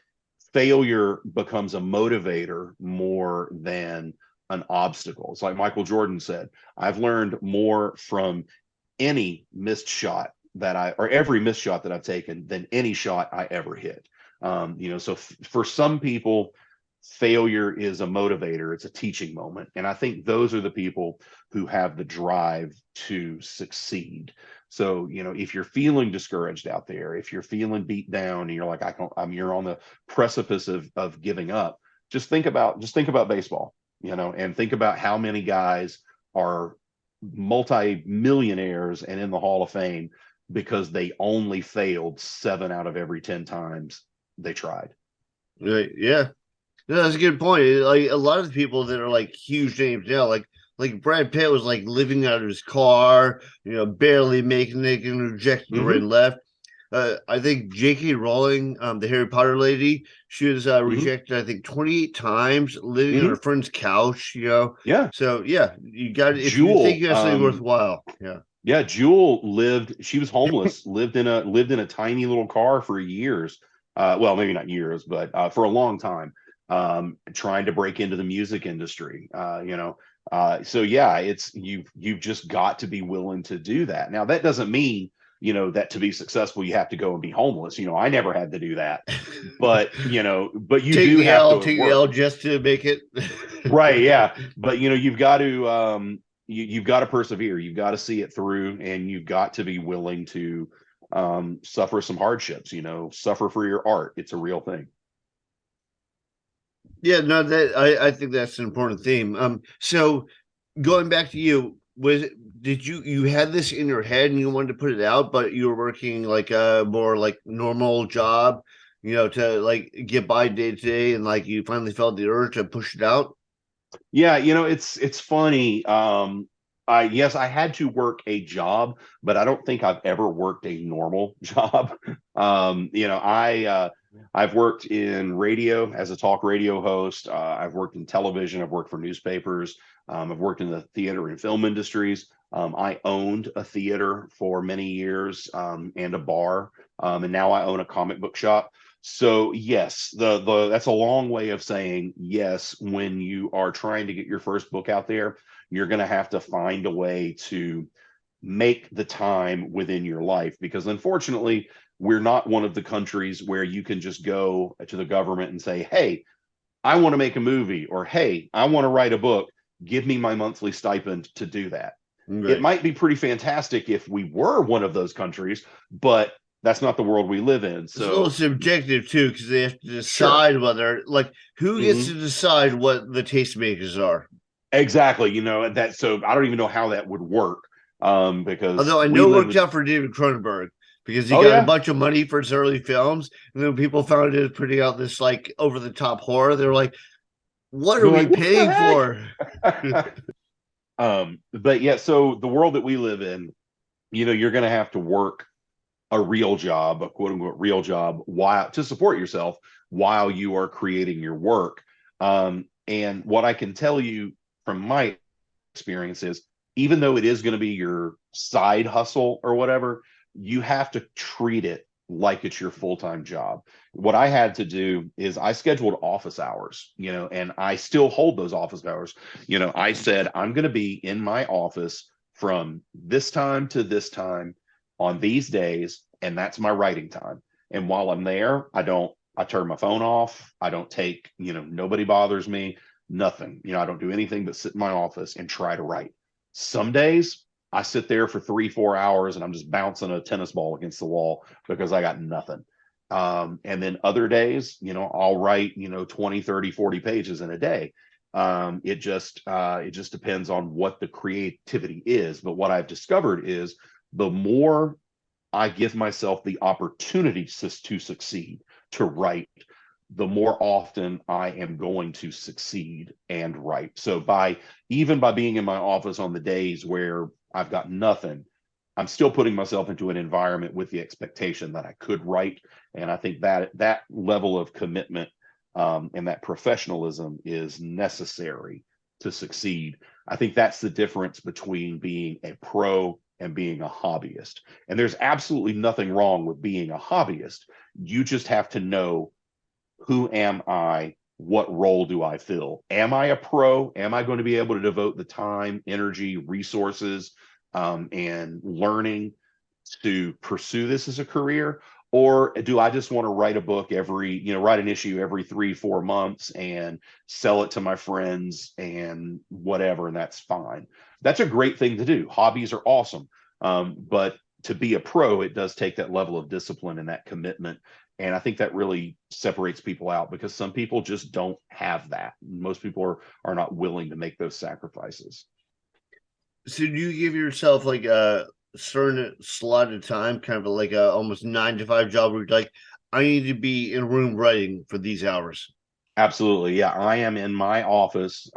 failure becomes a motivator more than an obstacle. It's like Michael Jordan said, I've learned more from any missed shot or every missed shot that I've taken than any shot I ever hit. So for some people, failure is a motivator. It's a teaching moment. And I think those are the people who have the drive to succeed. So, if you're feeling discouraged out there, if you're feeling beat down and you're like, you're on the precipice of giving up, just think about baseball, and think about how many guys are multi-millionaires and in the Hall of Fame because they only failed 7 out of every 10 times they tried. Right. Yeah. No, that's a good point. Like a lot of the people that are like huge names now, like Brad Pitt was like living out of his car, barely making it, getting rejected right Mm-hmm. and left. I think J.K. Rowling, the Harry Potter lady, she was Mm-hmm. rejected, I think, 28 times, living on Mm-hmm. her friend's couch. Yeah. So yeah, you got if you think Jewel, you have something worthwhile, yeah. yeah, Jewel she was homeless, lived in a tiny little car for years. Well, maybe not years, but for a long time, trying to break into the music industry. So yeah, you've just got to be willing to do that. Now, that doesn't mean that to be successful, you have to go and be homeless. I never had to do that, but you Take do the have L, to take the work. L just to make it. Right. Yeah. But you've got to you've got to persevere. You've got to see it through, and you've got to be willing to suffer some hardships, suffer for your art. It's a real thing. Yeah, no, that I think that's an important theme. So going back to you, did you had this in your head and you wanted to put it out, but you were working like a more like normal job, to like get by day to day, and like you finally felt the urge to push it out? Yeah, it's funny. I had to work a job, but I don't think I've ever worked a normal job. I've worked in radio as a talk radio host. I've worked in television. I've worked for newspapers. I've worked in the theater and film industries. I owned a theater for many years, and a bar, and now I own a comic book shop. So yes, the that's a long way of saying yes. When you are trying to get your first book out there, you're going to have to find a way to make the time within your life, because unfortunately, we're not one of the countries where you can just go to the government and say, "Hey, I want to make a movie," or "Hey, I want to write a book. Give me my monthly stipend to do that." It Right. might be pretty fantastic if we were one of those countries, but that's not the world we live in. It's a little So subjective too, because they have to sure. decide whether, like, who gets to Mhm. decide what the tastemakers are. Exactly. That, so I don't even know how that would work. Because Although I we know it live worked in, out for David Cronenberg because he oh got a yeah. bunch of money for his early films, and then people found it putting out this like over the top horror. They were like, "What are They're we like, what paying the for?" heck? But yeah, so the world that we live in, you're gonna have to work a real job, a quote unquote real job, while to support yourself while you are creating your work. And what I can tell you from my experience is, even though it is going to be your side hustle or whatever, you have to treat it like it's your full-time job. What I had to do is I scheduled office hours, and I still hold those office hours. I said, I'm going to be in my office from this time to this time on these days, and that's my writing time. And while I'm there, I turn my phone off. I don't take, nobody bothers me, nothing. I don't do anything but sit in my office and try to write. Some days I sit there for 3, 4 hours and I'm just bouncing a tennis ball against the wall because I got nothing. And then other days, I'll write, 20, 30, 40 pages in a day. It just depends on what the creativity is. But what I've discovered is, the more I give myself the opportunity to succeed, to write, the more often I am going to succeed and write. So even by being in my office on the days where I've got nothing, I'm still putting myself into an environment with the expectation that I could write. And I think that level of commitment, and that professionalism is necessary to succeed. I think that's the difference between being a pro and being a hobbyist. And there's absolutely nothing wrong with being a hobbyist. You just have to know, who am I? What role do I fill? Am I a pro? Am I going to be able to devote the time, energy, resources, and learning to pursue this as a career? Or do I just want to write a book write an issue every 3, 4 months and sell it to my friends and whatever, and that's fine. That's a great thing to do. Hobbies are awesome. But to be a pro, it does take that level of discipline and that commitment. And I think that really separates people out, because some people just don't have that. Most people are not willing to make those sacrifices. So do you give yourself like a certain slot of time, kind of like a almost 9 to 5 job where you're like, I need to be in a room writing for these hours? Absolutely. Yeah. I am in my office,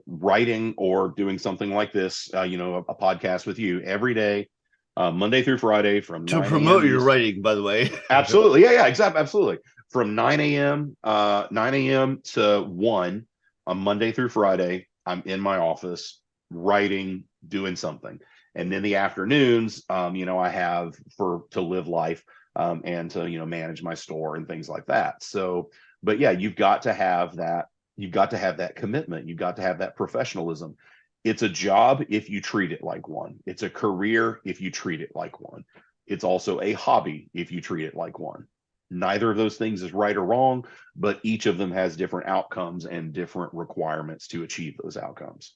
writing or doing something like this, a podcast with you every day, Monday through Friday from To 9 promote a.m. your East. writing, by the way. Absolutely. Yeah. Yeah. Exactly. Absolutely. From 9 a.m. to 1 on Monday through Friday, I'm in my office writing, doing something. And then the afternoons, I have to live life, and to, manage my store and things like that. So, but yeah, you've got to have that. You've got to have that commitment. You've got to have that professionalism. It's a job if you treat it like one. It's a career if you treat it like one. It's also a hobby if you treat it like one. Neither of those things is right or wrong, but each of them has different outcomes and different requirements to achieve those outcomes.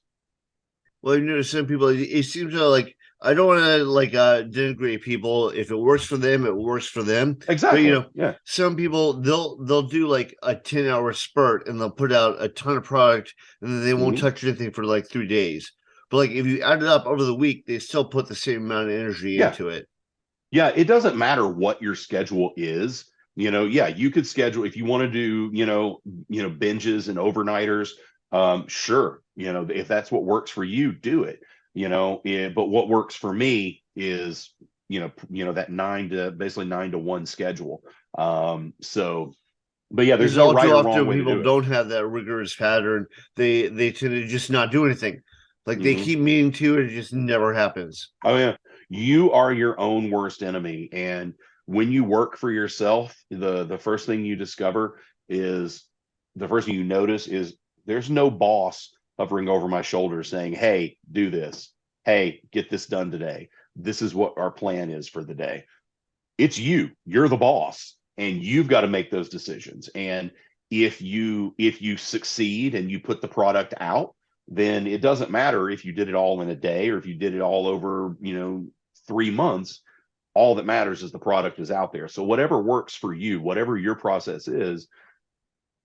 Well, some people, it seems like I don't want to denigrate people. If it works for them, it works for them. But Exactly. Yeah. some people they'll do like a 10-hour spurt and they'll put out a ton of product and then they won't Mhm. touch anything for like 3 days. But like if you add it up over the week, they still put the same amount of energy Yeah. into it. Yeah. It doesn't matter what your schedule is. Yeah, you could schedule if you want to do, binges and overnighters. Sure. If that's what works for you, do it. But what works for me is, that basically 9 to 1 schedule. But yeah, there's Because no all right too or wrong often way to people do it. don't have that rigorous pattern. They tend to just not do anything. Like they Mhm. keep meaning to, and it just never happens. Oh yeah, you are your own worst enemy, and when you work for yourself, the first thing you discover is the first thing you notice is there's no boss hovering over my shoulder saying, "Hey, do this. Hey, get this done today. This is what our plan is for the day." It's you. You're the boss, and you've got to make those decisions. And if you succeed and you put the product out, then it doesn't matter if you did it all in a day or if you did it all over 3 months. All that matters is the product is out there. So whatever works for you, whatever your process is,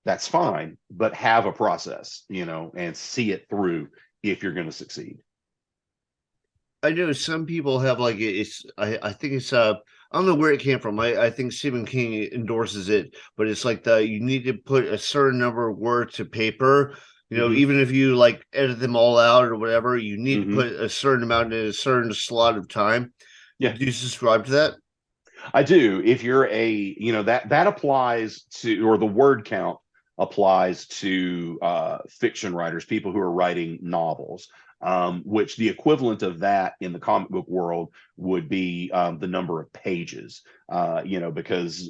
that's fine, but have a process, and see it through if you're going to succeed. I know some people have like I think it's I don't know where it came from. I think Stephen King endorses it, but it's like the you need to put a certain number of words to paper. Hmm. Even if you like edit them all out or whatever, you need to Hmm. put a certain amount in a certain slot of time. Yeah. Do you subscribe to that? I do. If you're that applies to, or the word count applies to fiction writers, people who are writing novels, which the equivalent of that in the comic book world would be the number of pages. Because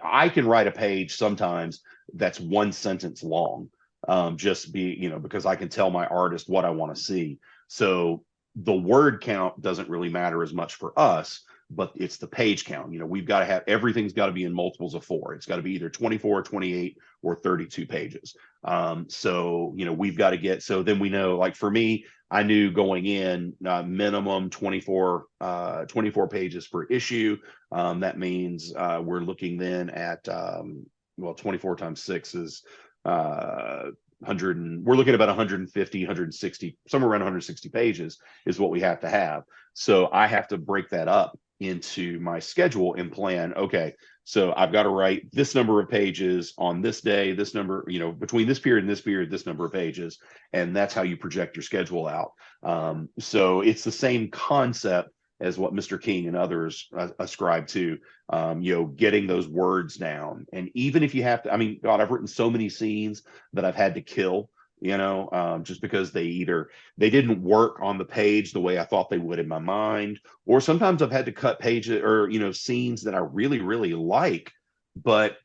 I can write a page sometimes that's one sentence long, because I can tell my artist what I want to see. So the word count doesn't really matter as much for us, but it's the page count. We've got to have everything's got to be in multiples of 4. It's got to be either 24, 28, or 32 pages. We've got to so then we know, like for me, I knew going in minimum 24 pages per issue. That means we're looking then at, 24 times 6 is 100, and we're looking at about 150, 160, somewhere around 160 pages is what we have to have. So I have to break that up into my schedule and plan, okay, so I've got to write this number of pages on this day, this number, between this period and this period, this number of pages. And that's how you project your schedule out. So it's the same concept as what Mr. King and others ascribe to, getting those words down. And even if you have to, I mean, God, I've written so many scenes that I've had to kill, just because they didn't work on the page the way I thought they would in my mind. Or sometimes I've had to cut pages or, scenes that I really, really like, but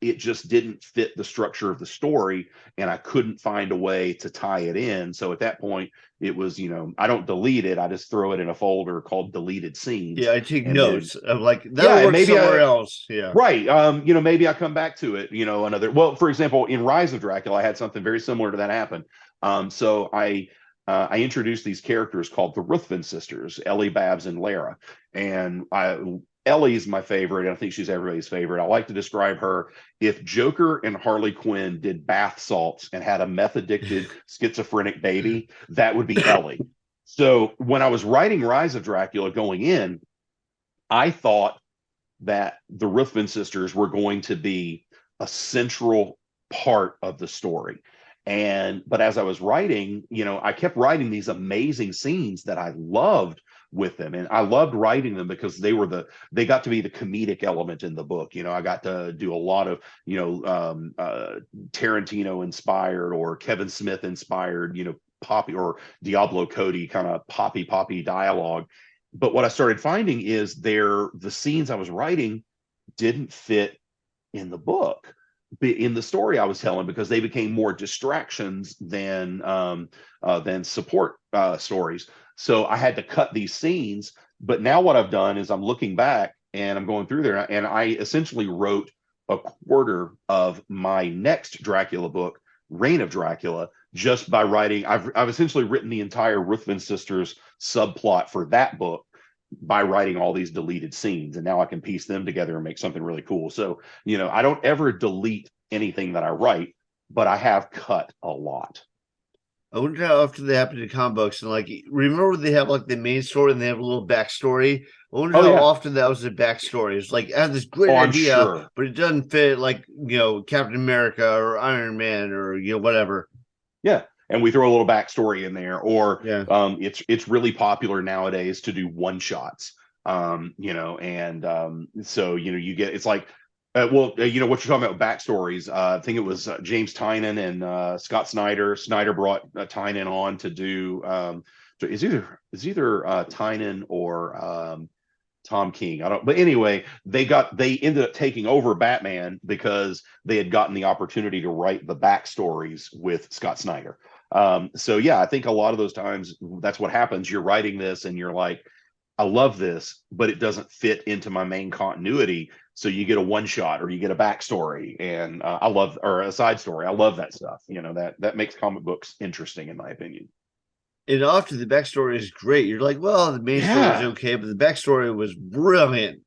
it just didn't fit the structure of the story and I couldn't find a way to tie it in. So at that point, it was, I don't delete it. I just throw it in a folder called deleted scenes. Yeah, I take And then, notes of like yeah, that'll and work maybe somewhere else. Yeah. right. Maybe I come back to it, well, for example, in Rise of Dracula, I had something very similar to that happen. So I introduced these characters called the Ruthven sisters, Ellie, Babs, and Lara. And Ellie's my favorite, and I think she's everybody's favorite. I like to describe her: if Joker and Harley Quinn did bath salts and had a meth addicted schizophrenic baby, that would be Ellie. So when I was writing Rise of Dracula going in, I thought that the Ruthven sisters were going to be a central part of the story. But as I was writing, I kept writing these amazing scenes that I loved with them. And I loved writing them because they got to be the comedic element in the book. I got to do a lot of, Tarantino inspired or Kevin Smith inspired, poppy or Diablo Cody kind of poppy dialogue. But what I started finding is the scenes I was writing didn't fit in the book, in the story I was telling, because they became more distractions than support stories. So I had to cut these scenes But now what I've done is I'm looking back and I'm going through there, and I essentially wrote a quarter of my next Dracula book, Reign of Dracula, just by writing. I've essentially written the entire Ruthven sisters subplot for that book by writing all these deleted scenes, and now I can piece them together and make something really cool. So, I don't ever delete anything that I write, but I have cut a lot. I wonder how often they happen in comic books. And like, remember they have like the main story and they have a little backstory. I wonder Oh how yeah. often that was the backstory. It's like I have this great Oh, I'm idea, sure. but it doesn't fit like Captain America or Iron Man or whatever. Yeah, and we throw a little backstory in there, or Yeah. it's really popular nowadays to do one shots. And so you get it's like, what you're talking about with backstories. I think it was James Tynan and Scott Snyder. Snyder brought Tynan on to do. It's either Tynan or Tom King. I don't, but anyway, they ended up taking over Batman because they had gotten the opportunity to write the backstories with Scott Snyder. So yeah, I think a lot of those times that's what happens. You're writing this and you're like, I love this, but it doesn't fit into my main continuity. So you get a one shot or you get a backstory, and I love, or a side story. I love that stuff. That makes comic books interesting, in my opinion. And often the backstory is great. You're like, well, the main story was Yeah. okay, but the backstory was brilliant.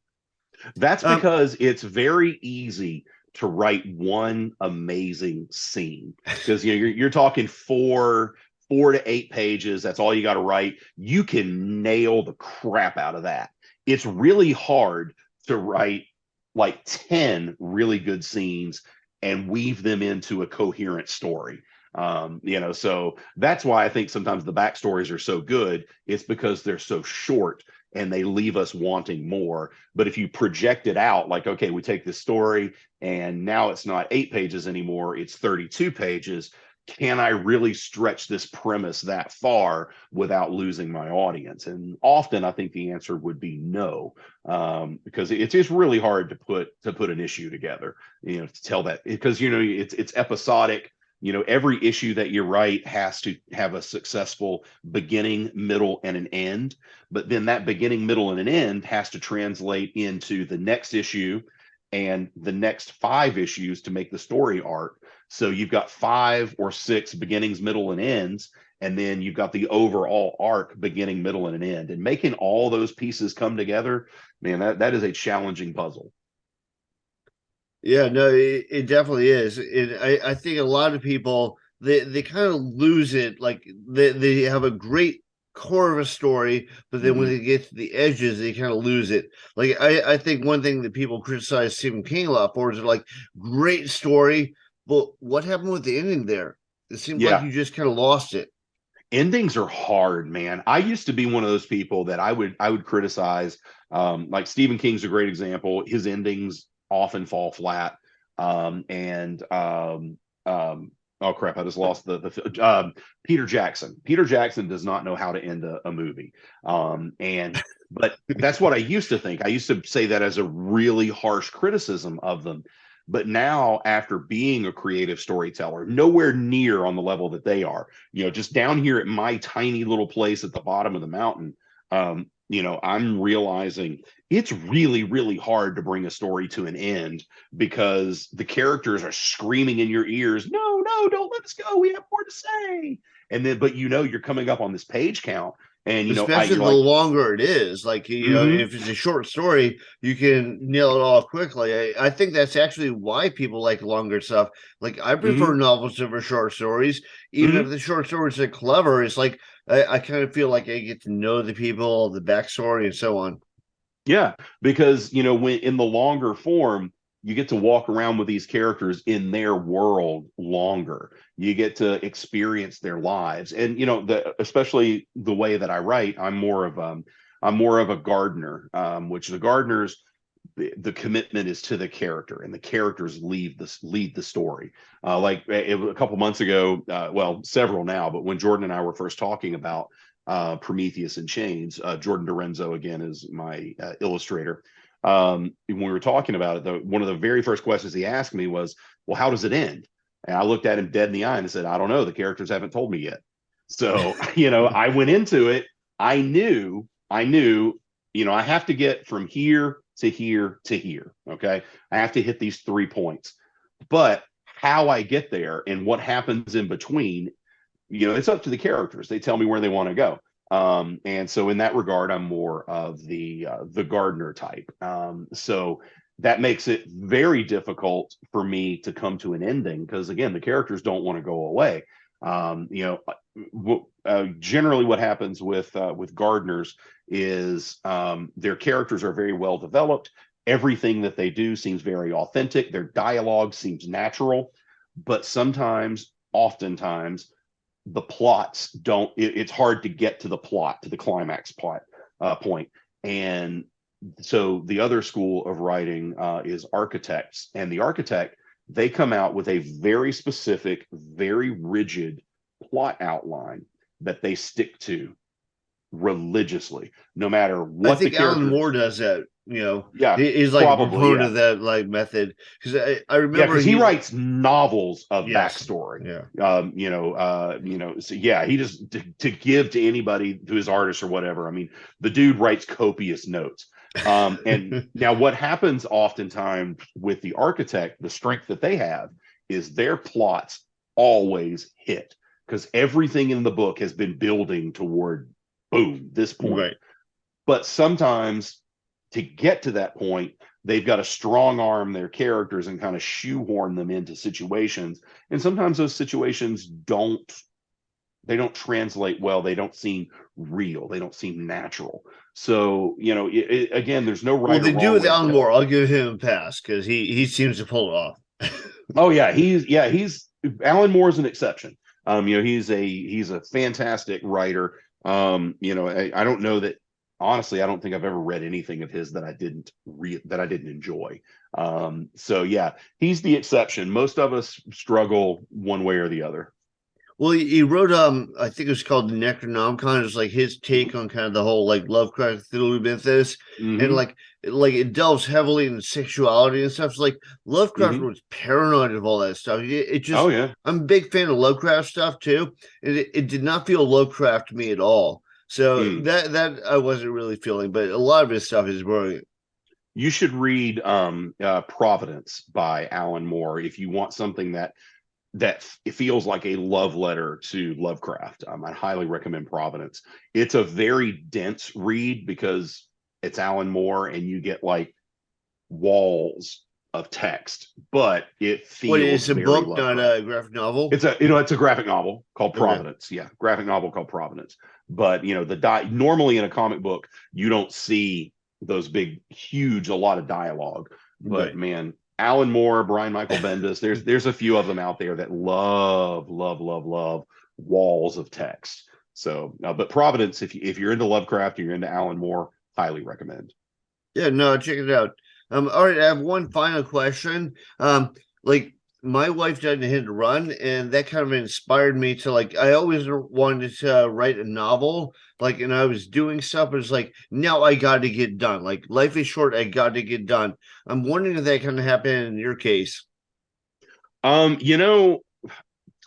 That's Um, because it's very easy to write one amazing scene, because you're talking four to 8 pages. That's all you got to write. You can nail the crap out of that. It's really hard to write like 10 really good scenes and weave them into a coherent story. So that's why I think sometimes the backstories are so good. It's because they're so short and they leave us wanting more. But if you project it out, like, okay, we take this story and now it's not 8 pages anymore, it's 32 pages. Can I really stretch this premise that far without losing my audience? And often I think the answer would be no, because it's just really hard to put an issue together, to tell that, because it's episodic. Every issue that you write has to have a successful beginning, middle, and an end. But then that beginning, middle, and an end has to translate into the next issue and the next 5 issues to make the story arc. So you've got 5 or 6 beginnings, middle, and ends, and then you've got the overall arc, beginning, middle, and an end. And making all those pieces come together, man, that is a challenging puzzle. Yeah, no, it definitely is. I think a lot of people they kind of lose it. Like they have a great core of a story, but then when Mhm. they get to the edges, they kind of lose it. Like I think one thing that people criticize Stephen King a lot for is like great story, but what happened with the ending there? It seems like Yeah. you just kind of lost it. Endings are hard, man. I used to be one of those people that I would criticize. Like Stephen King's a great example. His endings often fall flat. And oh crap, I just lost the Peter Jackson. Peter Jackson does not know how to end a movie. And but that's what I used to think. I used to say that as a really harsh criticism of them. But now, after being a creative storyteller, nowhere near on the level that they are, just down here at my tiny little place at the bottom of the mountain, I'm realizing it's really, really hard to bring a story to an end because the characters are screaming in your ears, no, no, don't let us go. We have more to say. And then, but you're coming up on this page count, and Especially you're the like, longer it is. Like, mm-hmm, if it's a short story, you can nail it off quickly. I think that's actually why people like longer stuff. Like, I mm-hmm, prefer novels over short stories, even if mm-hmm. the short stories are clever. It's like I kind of feel like I get to know the people, the backstory, and so on. Yeah, because when in the longer form, you get to walk around with these characters in their world longer. You get to experience their lives, and especially the way that I write, I'm more of a gardener, which the gardeners, the commitment is to the character, and the characters lead the story. Like a couple months ago, well, several now, but when Jordan and I were first talking about Prometheus and Chains. Jordan Dorenzo, again, is my illustrator. When we were talking about it, one of the very first questions he asked me was, well, how does it end? And I looked at him dead in the eye and said, I don't know. The characters haven't told me yet. So, I went into it. I knew I have to get from here to here to here. Okay. I have to hit these 3 points. But how I get there and what happens in between, it's up to the characters. They tell me where they want to go. And so in that regard, I'm more of the gardener type. So that makes it very difficult for me to come to an ending because again, the characters don't want to go away. Generally, what happens with gardeners is their characters are very well developed. Everything that they do seems very authentic. Their dialogue seems natural, but sometimes, oftentimes, the plots don't. It's hard to get to the plot, to the climax point, and so the other school of writing is architects, and the architect they come out with a very specific, very rigid plot outline that they stick to religiously, no matter I what the think Alan character Moore is. does that. Yeah, He's like a probably, proponent yeah. of that like method because I Yeah, remember because he he writes novels of yes backstory. yeah So yeah, he just to give to anybody, to his artist or whatever. I mean, the dude writes copious notes. And now what happens oftentimes with the architect, the strength that they have is their plots always hit because everything in the book has been building toward boom, this point. right. But sometimes to get to that point, they've got to strong arm their characters and kind of shoehorn them into situations. And sometimes those situations don't translate well. They don't seem real. They don't seem natural. So, again, there's no Well, right or they do wrong with way to Alan tell Moore. it. I'll give him a pass because he seems to pull it off. Oh yeah, he's Alan Moore is an exception. He's a fantastic writer. I don't know that honestly, I don't think I've ever read anything of his that I didn't enjoy. So yeah, he's the exception. Most of us struggle one way or the other. Well, he wrote I think it was called the Necronomicon. It's like his take on kind of the whole like Lovecraft Cthulhu mythos, and Hmm. like it delves heavily into sexuality and stuff. It's like Lovecraft Hmm. was paranoid of all that stuff. It Oh just yeah. I'm a big fan of Lovecraft stuff too, and it did not feel Lovecraft to me at all. So Mm. that I wasn't really feeling, but a lot of his stuff is brilliant. You should read Providence by Alan Moore if you want something that it feels like a love letter to Lovecraft. I highly recommend Providence. It's a very dense read because it's Alan Moore and you get like walls of text, but it What feels is a very book, not Lovecraft. a graphic novel? It's a graphic novel called Okay, Providence. Yeah, graphic novel called Providence. But normally in a comic book you don't see those big, huge, a lot of dialogue. But right. man, Alan Moore, Brian Michael Bendis, there's a few of them out there that love, love, love, love walls of text. So, but Providence, if you're into Lovecraft, you're into Alan Moore, highly recommend. Yeah, no, check it out. All right, I have one final question. Like my wife doesn't hit a run, and that kind of inspired me to like. I always wanted to write a novel, like, and I was doing stuff, but it's like now I got to get done. Like life is short, I got to get done. I'm wondering if that kind of happened in your case. Um, you know,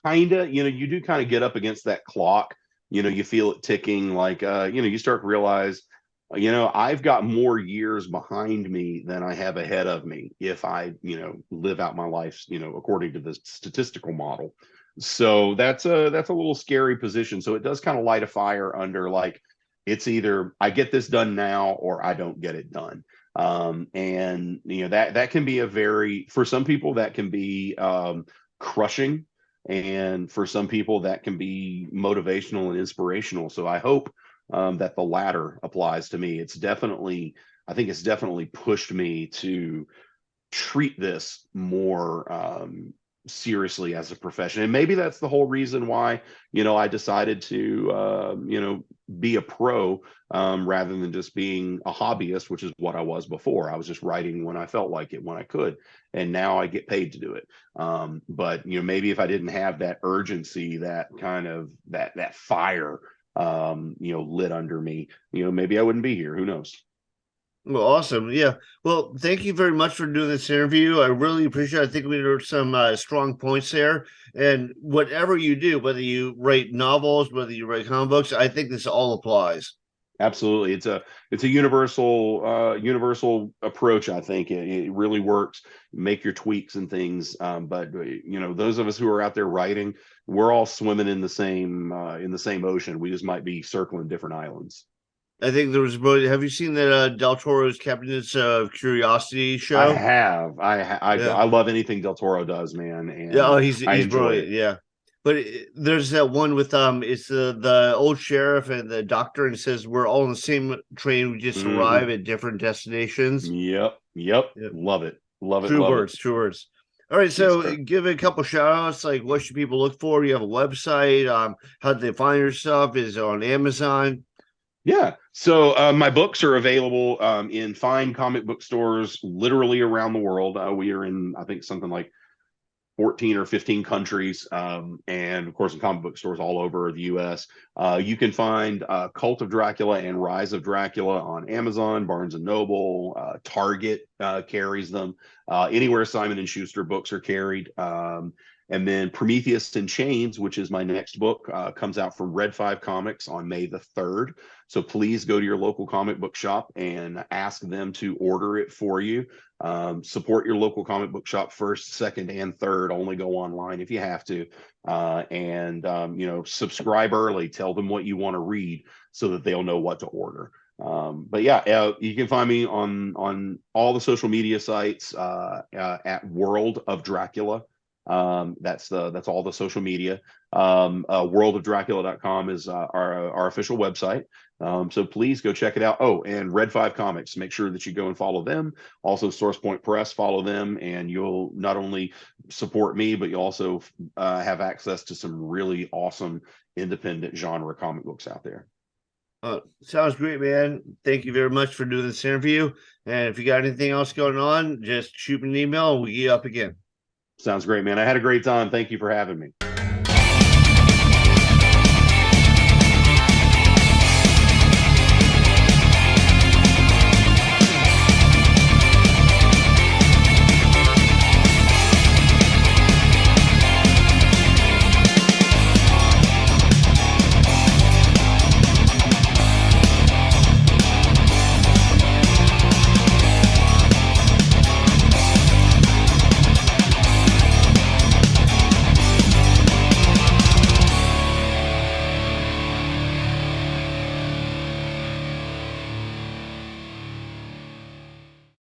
Kinda, you do kind of get up against that clock. You feel it ticking, like you start to realize, I've got more years behind me than I have ahead of me if I, live out my life, according to the statistical model. So that's a little scary position. So it does kind of light a fire under like it's either I get this done now or I don't get it done. And that can be for some people that can be crushing, and for some people that can be motivational and inspirational. So I hope that the latter applies to me. I think it's definitely pushed me to treat this more seriously as a profession. And maybe that's the whole reason why, I decided to, be a pro rather than just being a hobbyist, which is what I was before. I was just writing when I felt like it, when I could. And now I get paid to do it. But, maybe if I didn't have that urgency, that kind of that fire, lit under me, maybe I wouldn't be here. Who knows? Well, awesome. Yeah. Well, thank you very much for doing this interview. I really appreciate it. I think we heard some strong points there. And whatever you do, whether you write novels, whether you write comic books, I think this all applies. Absolutely. It's a universal approach. I think it really works. Make your tweaks and things. But those of us who are out there writing, we're all swimming in the same ocean. We just might be circling different islands. I think there was. Have you seen that Del Toro's Cabinets of Curiosity I show? have. Yeah, I love anything Del Toro does, man, yeah. and Oh, I he's enjoy brilliant. it. Yeah, but there's that one with it's the old sheriff and the doctor, and it says we're all on the same train. We just Hmm. arrive at different destinations. Yep. Yep. Yeah, Love it. Love it. true Love it. words. True words. All right, Yes, so sir. give it a couple shout outs. Like, what should people look for? You have a website. How do they find your stuff? Is it on Amazon? Yeah. So my books are available in fine comic book stores literally around the world. We are in, I think, something like 14 or 15 countries, and of course in comic book stores all over the US. You can find Cult of Dracula and Rise of Dracula on Amazon, Barnes and Noble, Target carries them, anywhere Simon and Schuster books are carried. And then Prometheus in Chains, which is my next book, comes out from Red 5 Comics on May the 3rd. So please go to your local comic book shop and ask them to order it for you. Support your local comic book shop first, second, and third. Only go online if you have to. And subscribe early. Tell them what you want to read so that they'll know what to order. But yeah, you can find me on all the social media sites at World of Dracula. That's all the social media. Worldofdracula.com is our official website. So please go check it out. Oh, and Red 5 Comics, make sure that you go and follow them. Also, Source Point Press, follow them, and you'll not only support me, but you also have access to some really awesome independent genre comic books out there. Sounds great, man. Thank you very much for doing this interview. And if you got anything else going on, just shoot me an email and we'll get you up again. Sounds great, man. I had a great time. Thank you for having me.